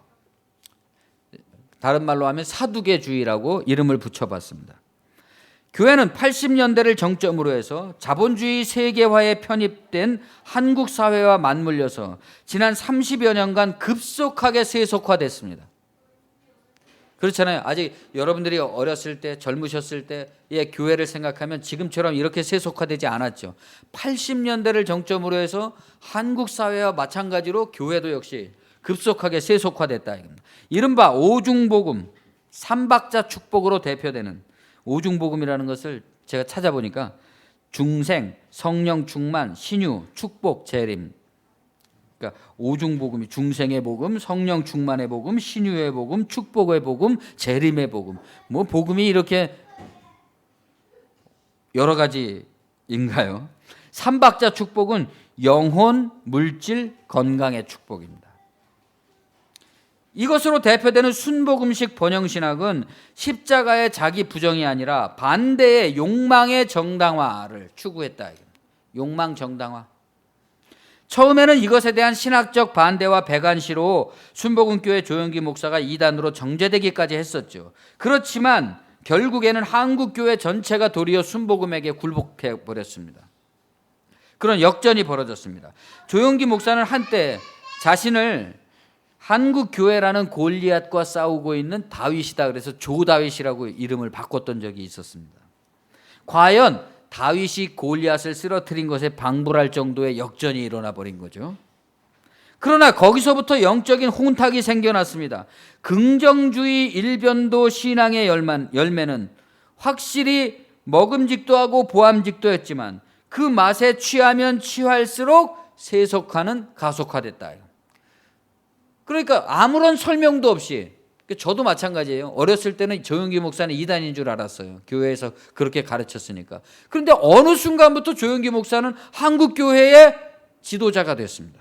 다른 말로 하면 사두개주의라고 이름을 붙여봤습니다. 교회는 80년대를 정점으로 해서 자본주의 세계화에 편입된 한국 사회와 맞물려서 지난 30여 년간 급속하게 세속화됐습니다. 그렇잖아요. 아직 여러분들이 어렸을 때, 젊으셨을 때의 교회를 생각하면 지금처럼 이렇게 세속화되지 않았죠. 80년대를 정점으로 해서 한국 사회와 마찬가지로 교회도 역시 급속하게 세속화됐다 이겁니다. 이른바 오중복음, 삼박자 축복으로 대표되는 오중복음이라는 것을 제가 찾아보니까 중생, 성령 충만, 신유, 축복, 재림. 그러니까 오중복음이 중생의 복음, 성령 충만의 복음, 신유의 복음, 축복의 복음, 재림의 복음. 뭐 복음이 이렇게 여러 가지인가요? 삼박자 축복은 영혼, 물질, 건강의 축복입니다. 이것으로 대표되는 순복음식 번영신학은 십자가의 자기 부정이 아니라 반대의 욕망의 정당화를 추구했다. 욕망 정당화. 처음에는 이것에 대한 신학적 반대와 배관시로 순복음교회 조영기 목사가 이단으로 정죄되기까지 했었죠. 그렇지만 결국에는 한국교회 전체가 도리어 순복음에게 굴복해 버렸습니다. 그런 역전이 벌어졌습니다. 조영기 목사는 한때 자신을 한국교회라는 골리앗과 싸우고 있는 다윗이다 그래서 조다윗이라고 이름을 바꿨던 적이 있었습니다. 과연 다윗이 골리앗을 쓰러뜨린 것에 방불할 정도의 역전이 일어나 버린 거죠. 그러나 거기서부터 영적인 혼탁이 생겨났습니다. 긍정주의 일변도 신앙의 열매는 확실히 먹음직도 하고 보암직도 했지만 그 맛에 취하면 취할수록 세속화는 가속화됐다. 그러니까 아무런 설명도 없이, 저도 마찬가지예요. 어렸을 때는 조용기 목사는 이단인 줄 알았어요. 교회에서 그렇게 가르쳤으니까. 그런데 어느 순간부터 조용기 목사는 한국교회의 지도자가 됐습니다.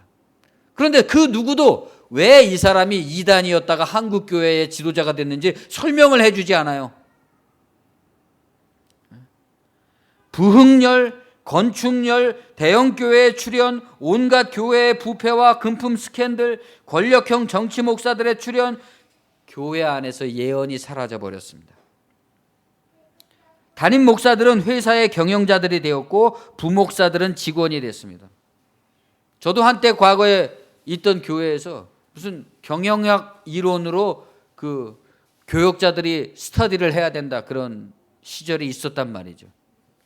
그런데 그 누구도 왜 이 사람이 이단이었다가 한국교회의 지도자가 됐는지 설명을 해주지 않아요. 부흥열, 건축열, 대형교회에 출연, 온갖 교회의 부패와 금품 스캔들, 권력형 정치 목사들의 출연, 교회 안에서 예언이 사라져버렸습니다. 담임 목사들은 회사의 경영자들이 되었고 부목사들은 직원이 됐습니다. 저도 한때 과거에 있던 교회에서 무슨 경영학 이론으로 그 교역자들이 스터디를 해야 된다, 그런 시절이 있었단 말이죠.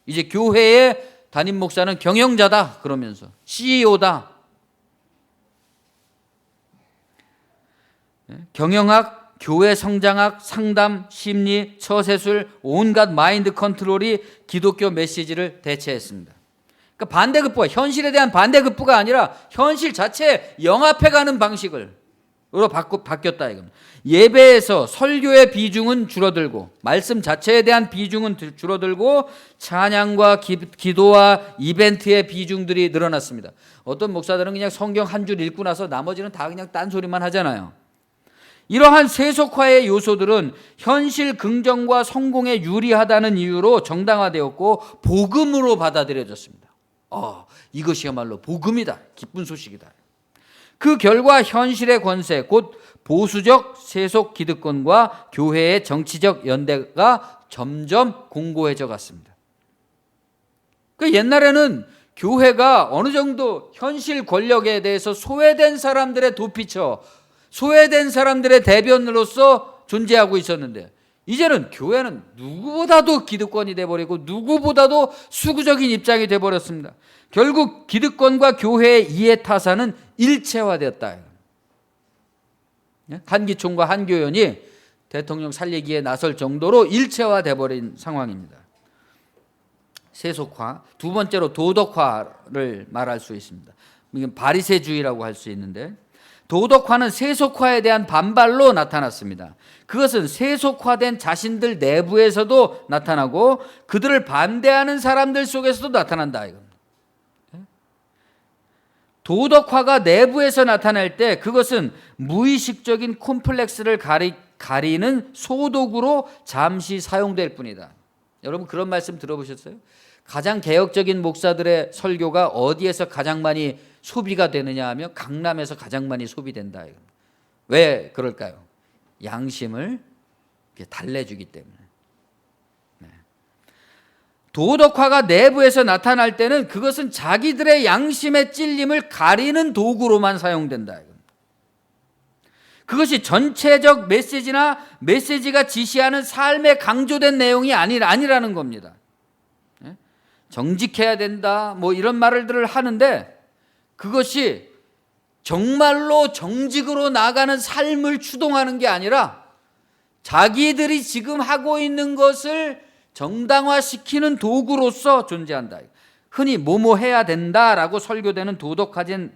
이제 교회의 담임 목사는 경영자다 그러면서 CEO다. 경영학, 교회 성장학, 상담, 심리, 처세술, 온갖 마인드 컨트롤이 기독교 메시지를 대체했습니다. 그러니까 반대급부가, 현실에 대한 반대급부가 아니라 현실 자체에 영합해가는 방식으로 바뀌었다 이겁니다. 예배에서 설교의 비중은 줄어들고 말씀 자체에 대한 비중은 줄어들고 찬양과 기도와 이벤트의 비중들이 늘어났습니다. 어떤 목사들은 그냥 성경 한 줄 읽고 나서 나머지는 다 그냥 딴소리만 하잖아요. 이러한 세속화의 요소들은 현실 긍정과 성공에 유리하다는 이유로 정당화되었고 복음으로 받아들여졌습니다. 이것이야말로 복음이다, 기쁜 소식이다. 그 결과 현실의 권세, 곧 보수적 세속 기득권과 교회의 정치적 연대가 점점 공고해져 갔습니다. 그 옛날에는 교회가 어느 정도 현실 권력에 대해서 소외된 사람들의 도피처, 소외된 사람들의 대변으로서 존재하고 있었는데, 이제는 교회는 누구보다도 기득권이 돼버리고 누구보다도 수구적인 입장이 돼버렸습니다. 결국 기득권과 교회의 이해타산은 일체화되었다. 한기총과 한교연이 대통령 살리기에 나설 정도로 일체화돼버린 상황입니다. 세속화, 두 번째로 도덕화를 말할 수 있습니다. 이건 바리새주의라고 할 수 있는데, 도덕화는 세속화에 대한 반발로 나타났습니다. 그것은 세속화된 자신들 내부에서도 나타나고 그들을 반대하는 사람들 속에서도 나타난다 이겁니다. 도덕화가 내부에서 나타날 때 그것은 무의식적인 콤플렉스를 가리는 소독으로 잠시 사용될 뿐이다. 여러분 그런 말씀 들어보셨어요? 가장 개혁적인 목사들의 설교가 어디에서 가장 많이 소비가 되느냐 하면 강남에서 가장 많이 소비된다. 왜 그럴까요? 양심을 달래주기 때문에. 도덕화가 내부에서 나타날 때는 그것은 자기들의 양심의 찔림을 가리는 도구로만 사용된다. 그것이 전체적 메시지가 지시하는 삶에 강조된 내용이 아니라는 겁니다. 정직해야 된다, 뭐 이런 말들을 하는데 그것이 정말로 정직으로 나가는 삶을 추동하는 게 아니라 자기들이 지금 하고 있는 것을 정당화시키는 도구로서 존재한다. 흔히 뭐뭐 해야 된다라고 설교되는 도덕화된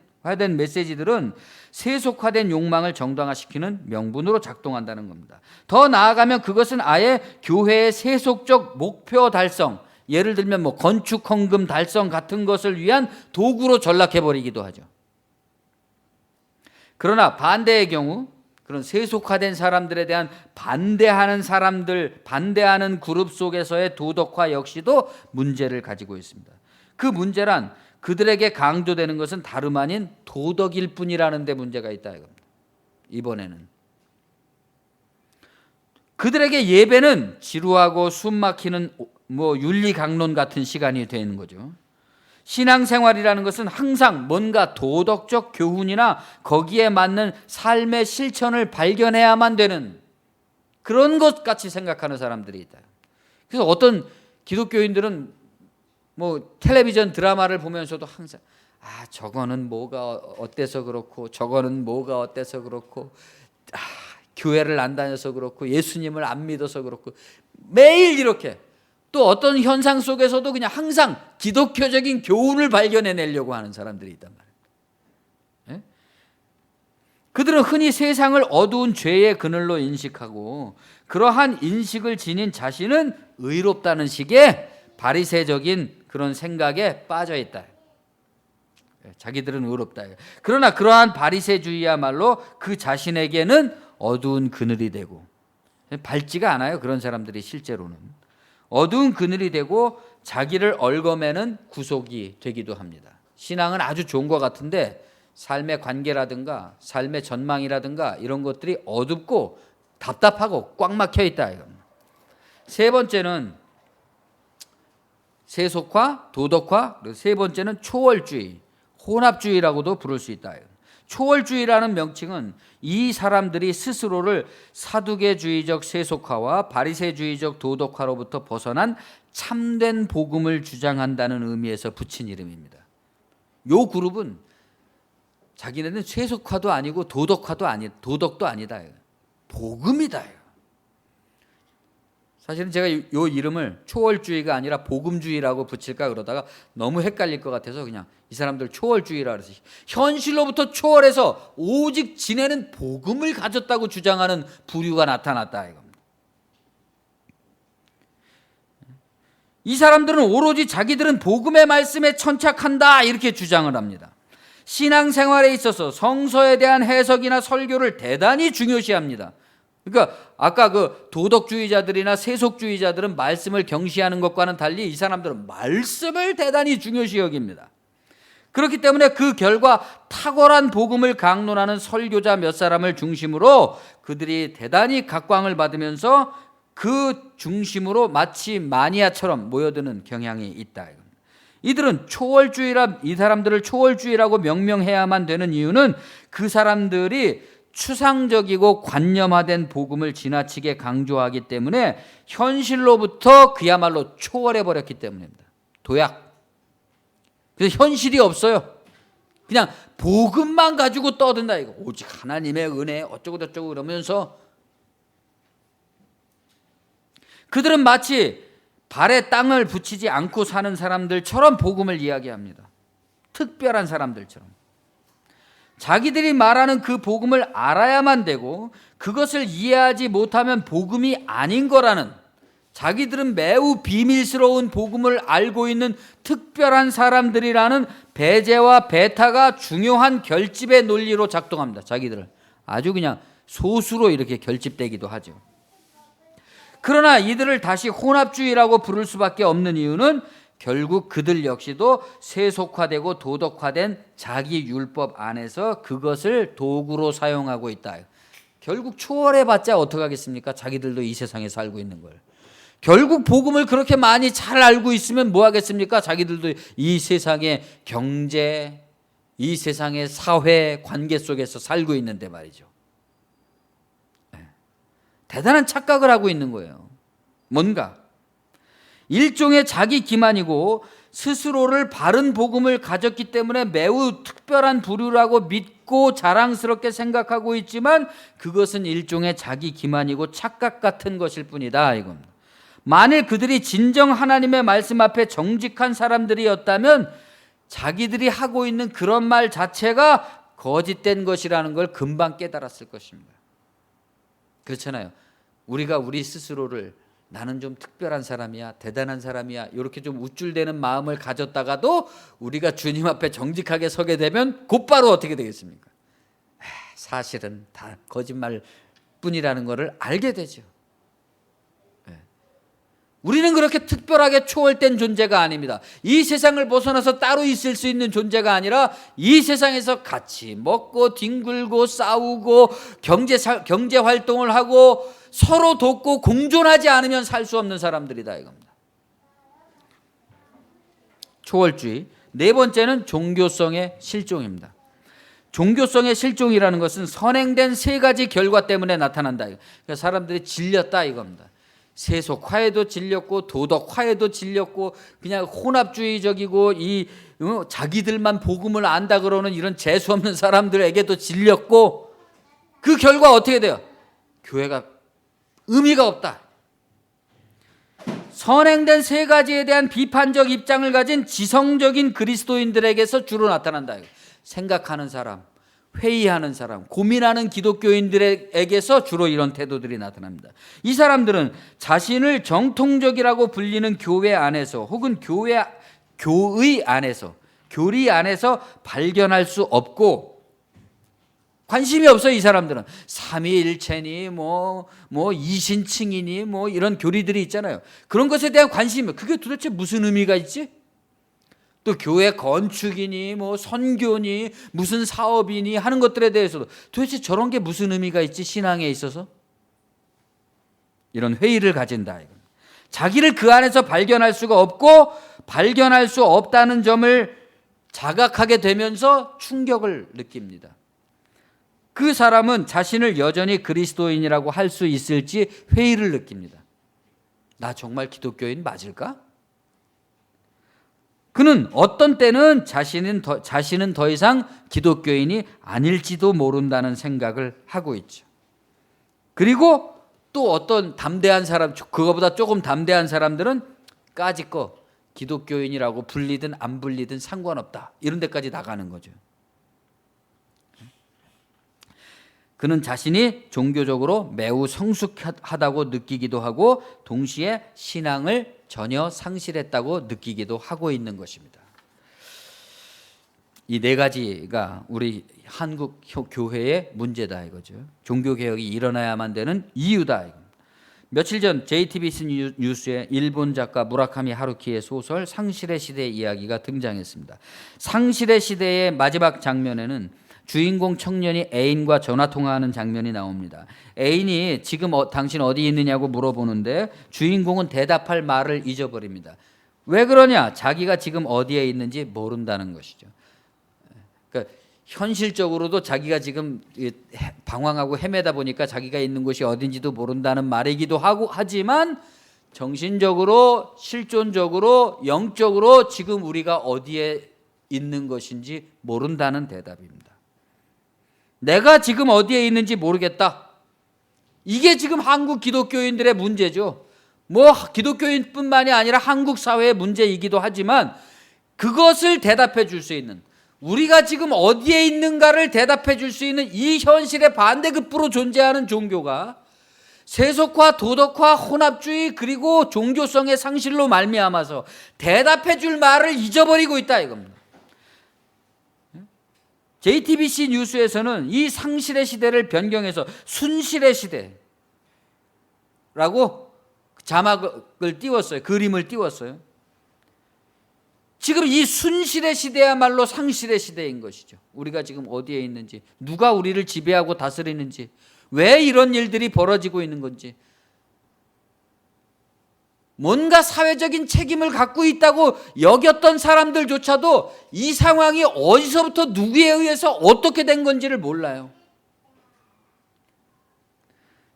메시지들은 세속화된 욕망을 정당화시키는 명분으로 작동한다는 겁니다. 더 나아가면 그것은 아예 교회의 세속적 목표 달성, 예를 들면 뭐 건축 헌금 달성 같은 것을 위한 도구로 전락해버리기도 하죠. 그러나 반대의 경우 그런 세속화된 사람들에 대한 반대하는 그룹 속에서의 도덕화 역시도 문제를 가지고 있습니다. 그 문제란 그들에게 강조되는 것은 다름 아닌 도덕일 뿐이라는 데 문제가 있다 이겁니다. 이번에는 그들에게 예배는 지루하고 숨막히는 윤리 강론 같은 시간이 되는 거죠. 신앙생활이라는 것은 항상 뭔가 도덕적 교훈이나 거기에 맞는 삶의 실천을 발견해야만 되는 그런 것 같이 생각하는 사람들이 있다. 그래서 어떤 기독교인들은 뭐 텔레비전 드라마를 보면서도 항상 저거는 뭐가 어때서 그렇고 저거는 뭐가 어때서 그렇고 교회를 안 다녀서 그렇고 예수님을 안 믿어서 그렇고 매일 이렇게 또 어떤 현상 속에서도 그냥 항상 기독교적인 교훈을 발견해내려고 하는 사람들이 있단 말이에요. 그들은 흔히 세상을 어두운 죄의 그늘로 인식하고 그러한 인식을 지닌 자신은 의롭다는 식의 바리새적인 그런 생각에 빠져 있다. 자기들은 의롭다. 그러나 그러한 바리새주의야말로 그 자신에게는 어두운 그늘이 되고, 밝지가 않아요. 그런 사람들이 실제로는 어두운 그늘이 되고 자기를 얽어매는 구속이 되기도 합니다. 신앙은 아주 좋은 것 같은데 삶의 관계라든가 삶의 전망이라든가 이런 것들이 어둡고 답답하고 꽉 막혀 있다 이겁니다. 세 번째는 세속화, 도덕화, 그리고 세 번째는 초월주의, 혼합주의라고도 부를 수 있다. 초월주의라는 명칭은 이 사람들이 스스로를 사두개주의적 세속화와 바리새주의적 도덕화로부터 벗어난 참된 복음을 주장한다는 의미에서 붙인 이름입니다. 이 그룹은 자기네는 세속화도 아니고 도덕도 아니다. 복음이다. 사실은 제가 이 이름을 초월주의가 아니라 복음주의라고 붙일까 그러다가 너무 헷갈릴 것 같아서 그냥 이 사람들 초월주의라 그래서 현실로부터 초월해서 오직 지네는 복음을 가졌다고 주장하는 부류가 나타났다 이겁니다. 이 사람들은 오로지 자기들은 복음의 말씀에 천착한다 이렇게 주장을 합니다. 신앙생활에 있어서 성서에 대한 해석이나 설교를 대단히 중요시합니다. 그러니까 아까 그 도덕주의자들이나 세속주의자들은 말씀을 경시하는 것과는 달리 이 사람들은 말씀을 대단히 중요시 여깁니다. 그렇기 때문에 그 결과 탁월한 복음을 강론하는 설교자 몇 사람을 중심으로 그들이 대단히 각광을 받으면서 그 중심으로 마치 마니아처럼 모여드는 경향이 있다. 이들은 이 사람들을 초월주의라고 명명해야만 되는 이유는 그 사람들이 추상적이고 관념화된 복음을 지나치게 강조하기 때문에 현실로부터 그야말로 초월해 버렸기 때문입니다. 도약. 그래서 현실이 없어요. 그냥 복음만 가지고 떠든다 이거. 오직 하나님의 은혜 어쩌고 저쩌고 그러면서 그들은 마치 발에 땅을 붙이지 않고 사는 사람들처럼 복음을 이야기합니다. 특별한 사람들처럼. 자기들이 말하는 그 복음을 알아야만 되고 그것을 이해하지 못하면 복음이 아닌 거라는, 자기들은 매우 비밀스러운 복음을 알고 있는 특별한 사람들이라는 배제와 배타가 중요한 결집의 논리로 작동합니다. 자기들을 아주 그냥 소수로 이렇게 결집되기도 하죠. 그러나 이들을 다시 혼합주의라고 부를 수밖에 없는 이유는 결국 그들 역시도 세속화되고 도덕화된 자기 율법 안에서 그것을 도구로 사용하고 있다. 결국 초월해봤자 어떡하겠습니까? 자기들도 이 세상에 살고 있는 걸. 결국 복음을 그렇게 많이 잘 알고 있으면 뭐 하겠습니까? 자기들도 이 세상의 경제, 이 세상의 사회 관계 속에서 살고 있는데 말이죠. 대단한 착각을 하고 있는 거예요. 뭔가 일종의 자기 기만이고 스스로를 바른 복음을 가졌기 때문에 매우 특별한 부류라고 믿고 자랑스럽게 생각하고 있지만 그것은 일종의 자기 기만이고 착각 같은 것일 뿐이다 이겁니다. 만일 그들이 진정 하나님의 말씀 앞에 정직한 사람들이었다면 자기들이 하고 있는 그런 말 자체가 거짓된 것이라는 걸 금방 깨달았을 것입니다. 그렇잖아요. 우리가 우리 스스로를 나는 좀 특별한 사람이야, 대단한 사람이야 이렇게 좀 우쭐대는 마음을 가졌다가도 우리가 주님 앞에 정직하게 서게 되면 곧바로 어떻게 되겠습니까? 사실은 다 거짓말뿐이라는 것을 알게 되죠. 우리는 그렇게 특별하게 초월된 존재가 아닙니다. 이 세상을 벗어나서 따로 있을 수 있는 존재가 아니라 이 세상에서 같이 먹고 뒹굴고 싸우고 경제 활동을 하고 서로 돕고 공존하지 않으면 살 수 없는 사람들이다 이겁니다. 초월주의. 네 번째는 종교성의 실종입니다. 종교성의 실종이라는 것은 선행된 세 가지 결과 때문에 나타난다. 그러니까 사람들이 질렸다 이겁니다. 세속화에도 질렸고 도덕화에도 질렸고 그냥 혼합주의적이고 자기들만 복음을 안다 그러는 이런 재수없는 사람들에게도 질렸고 그 결과 어떻게 돼요? 교회가 의미가 없다. 선행된 세 가지에 대한 비판적 입장을 가진 지성적인 그리스도인들에게서 주로 나타난다. 생각하는 사람, 회의하는 사람, 고민하는 기독교인들에게서 주로 이런 태도들이 나타납니다. 이 사람들은 자신을 정통적이라고 불리는 교회 안에서 혹은 교의 안에서, 교리 안에서 발견할 수 없고 관심이 없어요. 이 사람들은 삼위일체니 뭐 이신칭이니 뭐 이런 교리들이 있잖아요. 그런 것에 대한 관심이, 그게 도대체 무슨 의미가 있지? 또 교회 건축이니 뭐 선교니 무슨 사업이니 하는 것들에 대해서도 도대체 저런 게 무슨 의미가 있지 신앙에 있어서? 이런 회의를 가진다. 자기를 그 안에서 발견할 수가 없고 발견할 수 없다는 점을 자각하게 되면서 충격을 느낍니다. 그 사람은 자신을 여전히 그리스도인이라고 할 수 있을지 회의를 느낍니다. 나 정말 기독교인 맞을까? 그는 어떤 때는 자신은 더 이상 기독교인이 아닐지도 모른다는 생각을 하고 있죠. 그리고 또 어떤 담대한 사람, 그거보다 조금 담대한 사람들은 까짓거 기독교인이라고 불리든 안 불리든 상관없다, 이런 데까지 나가는 거죠. 그는 자신이 종교적으로 매우 성숙하다고 느끼기도 하고 동시에 신앙을 전혀 상실했다고 느끼기도 하고 있는 것입니다. 이 네 가지가 우리 한국 교회의 문제다 이거죠. 종교개혁이 일어나야만 되는 이유다. 며칠 전 JTBC 뉴스에 일본 작가 무라카미 하루키의 소설 상실의 시대 이야기가 등장했습니다. 상실의 시대의 마지막 장면에는 주인공 청년이 애인과 전화통화하는 장면이 나옵니다. 애인이 지금 당신 어디 있느냐고 물어보는데 주인공은 대답할 말을 잊어버립니다. 왜 그러냐? 자기가 지금 어디에 있는지 모른다는 것이죠. 그러니까 현실적으로도 자기가 지금 방황하고 헤매다 보니까 자기가 있는 곳이 어딘지도 모른다는 말이기도 하지만 정신적으로, 실존적으로, 영적으로 지금 우리가 어디에 있는 것인지 모른다는 대답입니다. 내가 지금 어디에 있는지 모르겠다. 이게 지금 한국 기독교인들의 문제죠. 뭐 기독교인뿐만이 아니라 한국 사회의 문제이기도 하지만 그것을 대답해 줄 수 있는, 우리가 지금 어디에 있는가를 대답해 줄 수 있는 이 현실의 반대급부로 존재하는 종교가 세속화, 도덕화, 혼합주의 그리고 종교성의 상실로 말미암아서 대답해 줄 말을 잊어버리고 있다 이겁니다. JTBC 뉴스에서는 이 상실의 시대를 변경해서 순실의 시대라고 자막을 띄웠어요. 그림을 띄웠어요. 지금 이 순실의 시대야말로 상실의 시대인 것이죠. 우리가 지금 어디에 있는지, 누가 우리를 지배하고 다스리는지, 왜 이런 일들이 벌어지고 있는 건지, 뭔가 사회적인 책임을 갖고 있다고 여겼던 사람들조차도 이 상황이 어디서부터 누구에 의해서 어떻게 된 건지를 몰라요.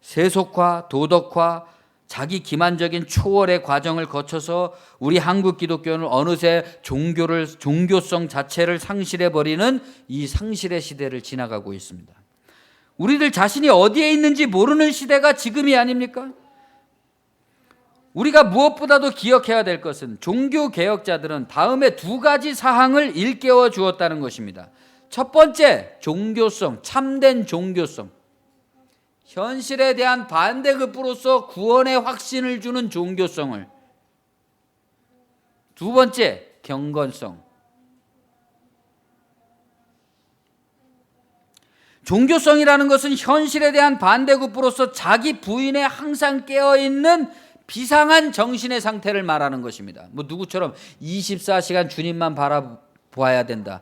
세속화, 도덕화, 자기 기만적인 초월의 과정을 거쳐서 우리 한국 기독교는 어느새 종교성 자체를 상실해버리는 이 상실의 시대를 지나가고 있습니다. 우리들 자신이 어디에 있는지 모르는 시대가 지금이 아닙니까? 우리가 무엇보다도 기억해야 될 것은 종교개혁자들은 다음에 두 가지 사항을 일깨워 주었다는 것입니다. 첫 번째, 종교성, 참된 종교성. 현실에 대한 반대급부로서 구원의 확신을 주는 종교성을. 두 번째, 경건성. 종교성이라는 것은 현실에 대한 반대급부로서 자기 부인에 항상 깨어있는 비상한 정신의 상태를 말하는 것입니다. 뭐 누구처럼 24시간 주님만 바라보아야 된다.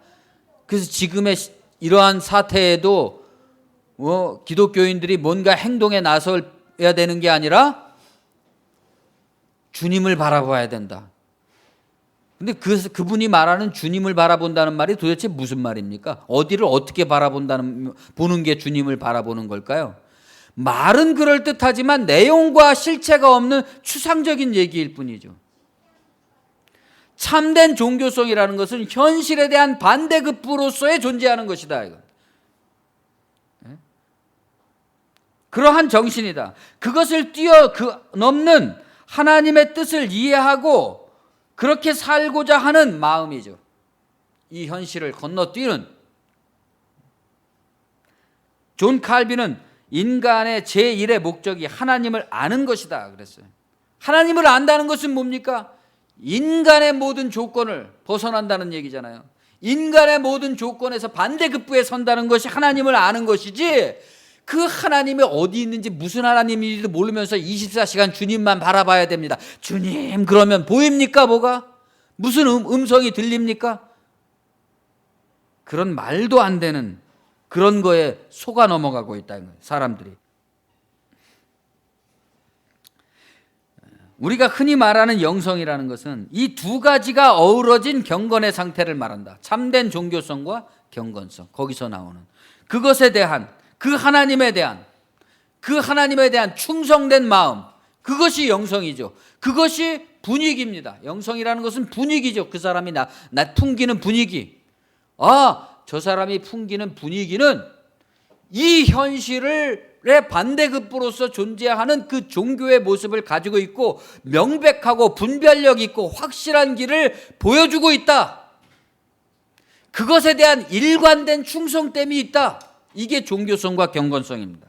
그래서 지금의 이러한 사태에도 기독교인들이 뭔가 행동에 나서야 되는 게 아니라 주님을 바라봐야 된다. 근데 그분이 말하는 주님을 바라본다는 말이 도대체 무슨 말입니까? 어디를 어떻게 보는 게 주님을 바라보는 걸까요? 말은 그럴듯하지만 내용과 실체가 없는 추상적인 얘기일 뿐이죠. 참된 종교성이라는 것은 현실에 대한 반대급부로서의 존재하는 것이다. 이거. 그러한 정신이다. 그것을 넘는 하나님의 뜻을 이해하고 그렇게 살고자 하는 마음이죠. 이 현실을 건너뛰는. 존 칼빈은 인간의 제1의 목적이 하나님을 아는 것이다 그랬어요. 하나님을 안다는 것은 뭡니까? 인간의 모든 조건을 벗어난다는 얘기잖아요. 인간의 모든 조건에서 반대급부에 선다는 것이 하나님을 아는 것이지, 그 하나님이 어디 있는지 무슨 하나님인지도 모르면서 24시간 주님만 바라봐야 됩니다. 주님 그러면 보입니까? 뭐가? 무슨 음성이 들립니까? 그런 말도 안 되는 그런 거에 속아 넘어가고 있다는 거예요, 사람들이. 우리가 흔히 말하는 영성이라는 것은 이 두 가지가 어우러진 경건의 상태를 말한다. 참된 종교성과 경건성, 거기서 나오는 그것에 대한, 그 하나님에 대한 충성된 마음, 그것이 영성이죠. 그것이 분위기입니다. 영성이라는 것은 분위기죠. 그 사람이 나 풍기는 분위기. 저 사람이 풍기는 분위기는 이 현실의 반대급부로서 존재하는 그 종교의 모습을 가지고 있고, 명백하고 분별력 있고 확실한 길을 보여주고 있다. 그것에 대한 일관된 충성됨이 있다. 이게 종교성과 경건성입니다.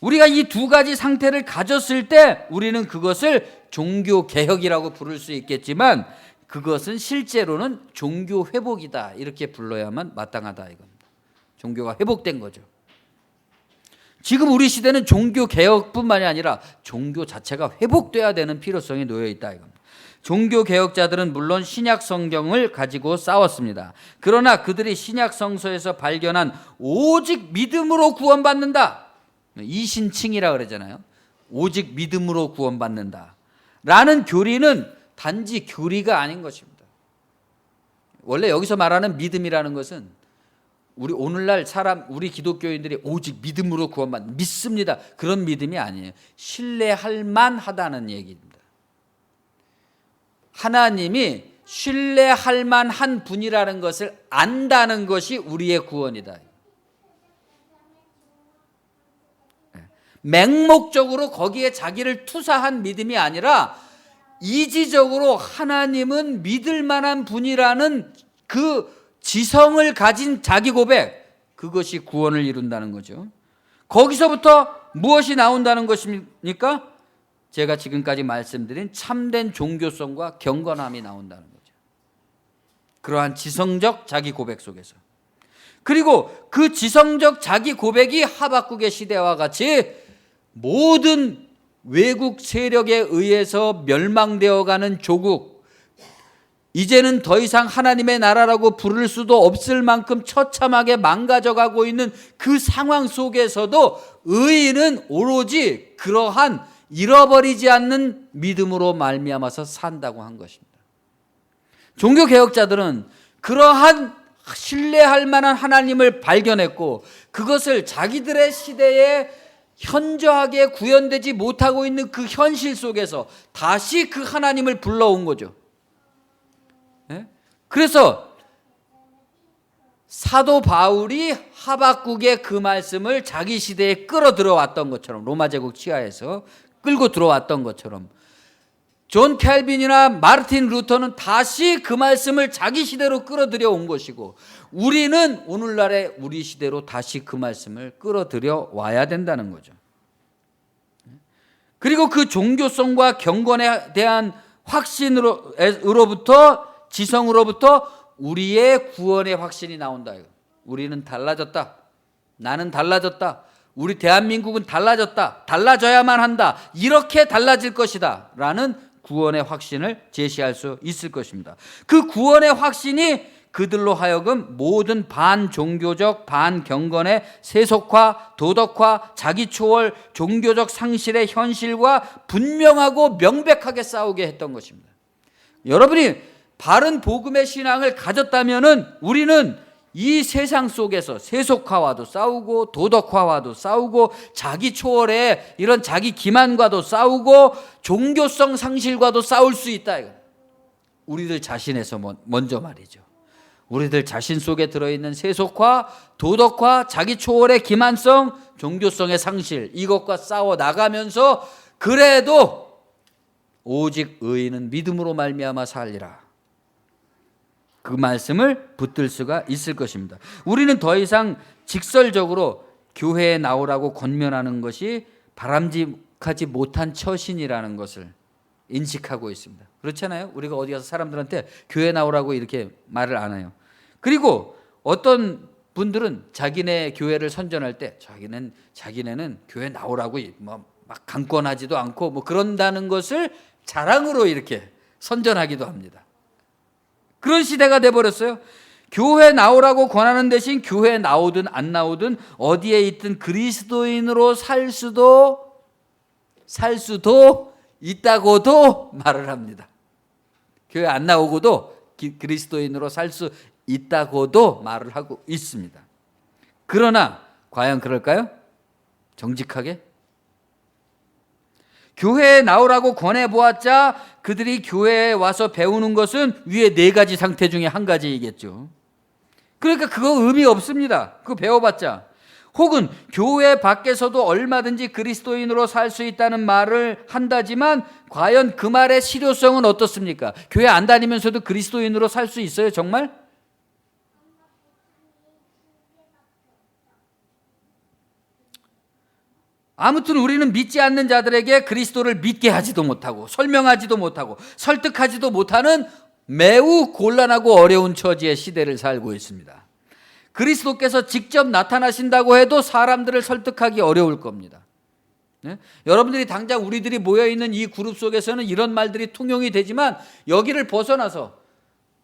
우리가 이 두 가지 상태를 가졌을 때 우리는 그것을 종교개혁이라고 부를 수 있겠지만, 그것은 실제로는 종교 회복이다, 이렇게 불러야만 마땅하다 이겁니다. 종교가 회복된 거죠. 지금 우리 시대는 종교 개혁뿐만이 아니라 종교 자체가 회복돼야 되는 필요성이 놓여 있다 이겁니다. 종교 개혁자들은 물론 신약 성경을 가지고 싸웠습니다. 그러나 그들이 신약 성서에서 발견한 오직 믿음으로 구원받는다, 이신칭이라 그러잖아요. 오직 믿음으로 구원받는다 라는 교리는 단지 교리가 아닌 것입니다. 원래 여기서 말하는 믿음이라는 것은 우리 오늘날 우리 기독교인들이 오직 믿음으로 구원받는, 믿습니다, 그런 믿음이 아니에요. 신뢰할 만하다는 얘기입니다. 하나님이 신뢰할 만한 분이라는 것을 안다는 것이 우리의 구원이다. 맹목적으로 거기에 자기를 투사한 믿음이 아니라 이지적으로 하나님은 믿을 만한 분이라는 그 지성을 가진 자기 고백, 그것이 구원을 이룬다는 거죠. 거기서부터 무엇이 나온다는 것입니까? 제가 지금까지 말씀드린 참된 종교성과 경건함이 나온다는 거죠. 그러한 지성적 자기 고백 속에서. 그리고 그 지성적 자기 고백이 하박국의 시대와 같이 모든 외국 세력에 의해서 멸망되어가는 조국, 이제는 더 이상 하나님의 나라라고 부를 수도 없을 만큼 처참하게 망가져가고 있는 그 상황 속에서도 의인은 오로지 그러한 잃어버리지 않는 믿음으로 말미암아서 산다고 한 것입니다. 종교개혁자들은 그러한 신뢰할 만한 하나님을 발견했고, 그것을 자기들의 시대에 현저하게 구현되지 못하고 있는 그 현실 속에서 다시 그 하나님을 불러온 거죠. 그래서 사도 바울이 하박국의 그 말씀을 자기 시대에 끌어들여 왔던 것처럼, 로마 제국 치하에서 끌고 들어왔던 것처럼, 존 캘빈이나 마르틴 루터는 다시 그 말씀을 자기 시대로 끌어들여 온 것이고, 우리는 오늘날의 우리 시대로 다시 그 말씀을 끌어들여 와야 된다는 거죠. 그리고 그 종교성과 경건에 대한 확신으로부터, 지성으로부터 우리의 구원의 확신이 나온다. 우리는 달라졌다. 나는 달라졌다. 우리 대한민국은 달라졌다. 달라져야만 한다. 이렇게 달라질 것이다 라는 구원의 확신을 제시할 수 있을 것입니다. 그 구원의 확신이 그들로 하여금 모든 반종교적, 반경건의 세속화, 도덕화, 자기초월, 종교적 상실의 현실과 분명하고 명백하게 싸우게 했던 것입니다. 여러분이 바른 복음의 신앙을 가졌다면 우리는 이 세상 속에서 세속화와도 싸우고, 도덕화와도 싸우고, 자기 초월의 이런 자기 기만과도 싸우고, 종교성 상실과도 싸울 수 있다. 우리들 자신에서 먼저 말이죠. 우리들 자신 속에 들어있는 세속화, 도덕화, 자기 초월의 기만성, 종교성의 상실, 이것과 싸워 나가면서 그래도 오직 의인은 믿음으로 말미암아 살리라. 그 말씀을 붙들 수가 있을 것입니다. 우리는 더 이상 직설적으로 교회에 나오라고 권면하는 것이 바람직하지 못한 처신이라는 것을 인식하고 있습니다. 그렇잖아요? 우리가 어디 가서 사람들한테 교회 나오라고 이렇게 말을 안 해요. 그리고 어떤 분들은 자기네 교회를 선전할 때 자기네는 교회 나오라고 막 강권하지도 않고 뭐 그런다는 것을 자랑으로 이렇게 선전하기도 합니다. 그런 시대가 돼버렸어요. 교회 나오라고 권하는 대신 교회 나오든 안 나오든 어디에 있든 그리스도인으로 살 수도 있다고도 말을 합니다. 교회 안 나오고도 그리스도인으로 살 수 있다고도 말을 하고 있습니다. 그러나 과연 그럴까요? 정직하게? 교회에 나오라고 권해보았자 그들이 교회에 와서 배우는 것은 위에 4가지 상태 중에 한 가지이겠죠. 그러니까 그거 의미 없습니다. 그거 배워봤자. 혹은 교회 밖에서도 얼마든지 그리스도인으로 살 수 있다는 말을 한다지만 과연 그 말의 실효성은 어떻습니까? 교회 안 다니면서도 그리스도인으로 살 수 있어요, 정말? 아무튼 우리는 믿지 않는 자들에게 그리스도를 믿게 하지도 못하고 설명하지도 못하고 설득하지도 못하는 매우 곤란하고 어려운 처지의 시대를 살고 있습니다. 그리스도께서 직접 나타나신다고 해도 사람들을 설득하기 어려울 겁니다. 네? 여러분들이 당장 우리들이 모여있는 이 그룹 속에서는 이런 말들이 통용이 되지만 여기를 벗어나서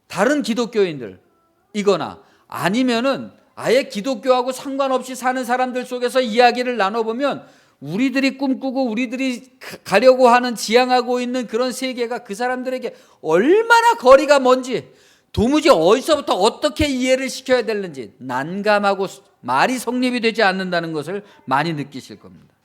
다른 기독교인들이거나 아니면은 아예 기독교하고 상관없이 사는 사람들 속에서 이야기를 나눠보면 우리들이 꿈꾸고 우리들이 가려고 하는 지향하고 있는 그런 세계가 그 사람들에게 얼마나 거리가 먼지, 도무지 어디서부터 어떻게 이해를 시켜야 되는지 난감하고 말이 성립이 되지 않는다는 것을 많이 느끼실 겁니다.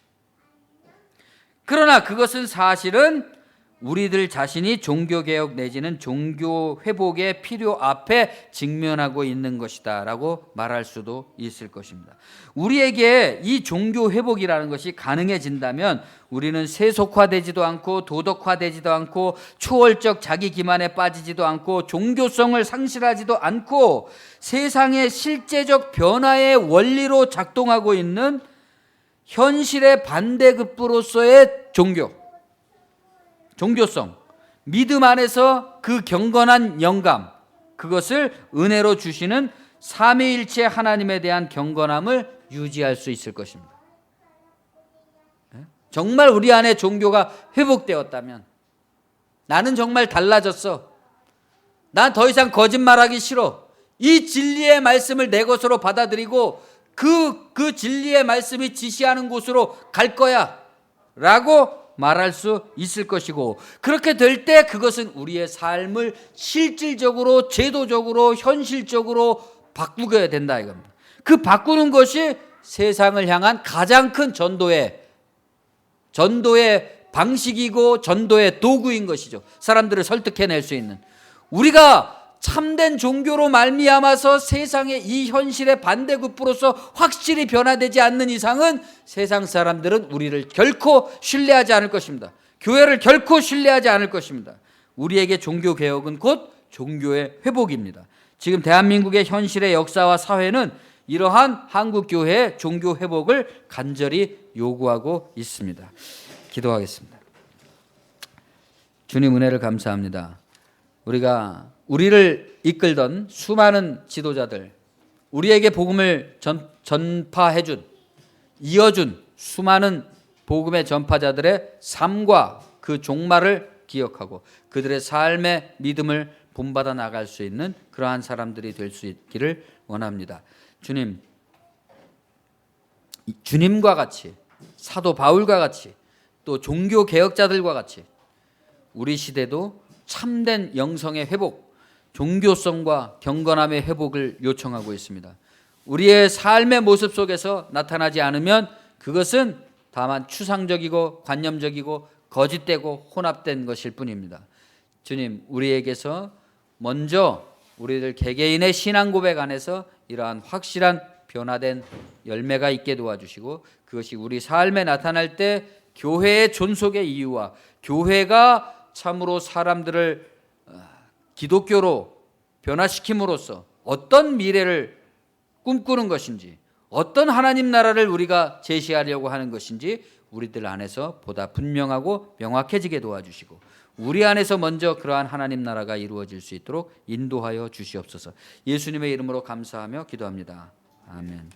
그러나 그것은 사실은 우리들 자신이 종교개혁 내지는 종교회복의 필요 앞에 직면하고 있는 것이다 라고 말할 수도 있을 것입니다. 우리에게 이 종교회복이라는 것이 가능해진다면 우리는 세속화되지도 않고 도덕화되지도 않고 초월적 자기 기만에 빠지지도 않고 종교성을 상실하지도 않고 세상의 실제적 변화의 원리로 작동하고 있는 현실의 반대급부로서의 종교성, 믿음 안에서 그 경건한 영감, 그것을 은혜로 주시는 삼위일체 하나님에 대한 경건함을 유지할 수 있을 것입니다. 정말 우리 안에 종교가 회복되었다면, 나는 정말 달라졌어, 난 더 이상 거짓말하기 싫어, 이 진리의 말씀을 내 것으로 받아들이고 그 진리의 말씀이 지시하는 곳으로 갈 거야 라고 말할 수 있을 것이고, 그렇게 될 때 그것은 우리의 삶을 실질적으로 제도적으로 현실적으로 바꾸게 된다 이겁니다. 그 바꾸는 것이 세상을 향한 가장 큰 전도의 방식이고 전도의 도구인 것이죠. 사람들을 설득해낼 수 있는. 우리가 참된 종교로 말미암아서 세상의 이 현실의 반대급부로서 확실히 변화되지 않는 이상은 세상 사람들은 우리를 결코 신뢰하지 않을 것입니다. 교회를 결코 신뢰하지 않을 것입니다. 우리에게 종교개혁은 곧 종교의 회복입니다. 지금 대한민국의 현실의 역사와 사회는 이러한 한국교회의 종교회복을 간절히 요구하고 있습니다. 기도하겠습니다. 주님 은혜를 감사합니다. 우리를 이끌던 수많은 지도자들, 우리에게 복음을 전파해준, 이어준 수많은 복음의 전파자들의 삶과 그 종말을 기억하고 그들의 삶의 믿음을 본받아 나갈 수 있는 그러한 사람들이 될 수 있기를 원합니다. 주님과 같이, 사도 바울과 같이, 또 종교 개혁자들과 같이 우리 시대도 참된 영성의 회복, 종교성과 경건함의 회복을 요청하고 있습니다. 우리의 삶의 모습 속에서 나타나지 않으면 그것은 다만 추상적이고 관념적이고 거짓되고 혼합된 것일 뿐입니다. 주님, 우리에게서 먼저 우리들 개개인의 신앙 고백 안에서 이러한 확실한 변화된 열매가 있게 도와주시고 그것이 우리 삶에 나타날 때 교회의 존속의 이유와 교회가 참으로 사람들을 기독교로 변화시킴으로써 어떤 미래를 꿈꾸는 것인지, 어떤 하나님 나라를 우리가 제시하려고 하는 것인지 우리들 안에서 보다 분명하고 명확해지게 도와주시고, 우리 안에서 먼저 그러한 하나님 나라가 이루어질 수 있도록 인도하여 주시옵소서. 예수님의 이름으로 감사하며 기도합니다. 아멘.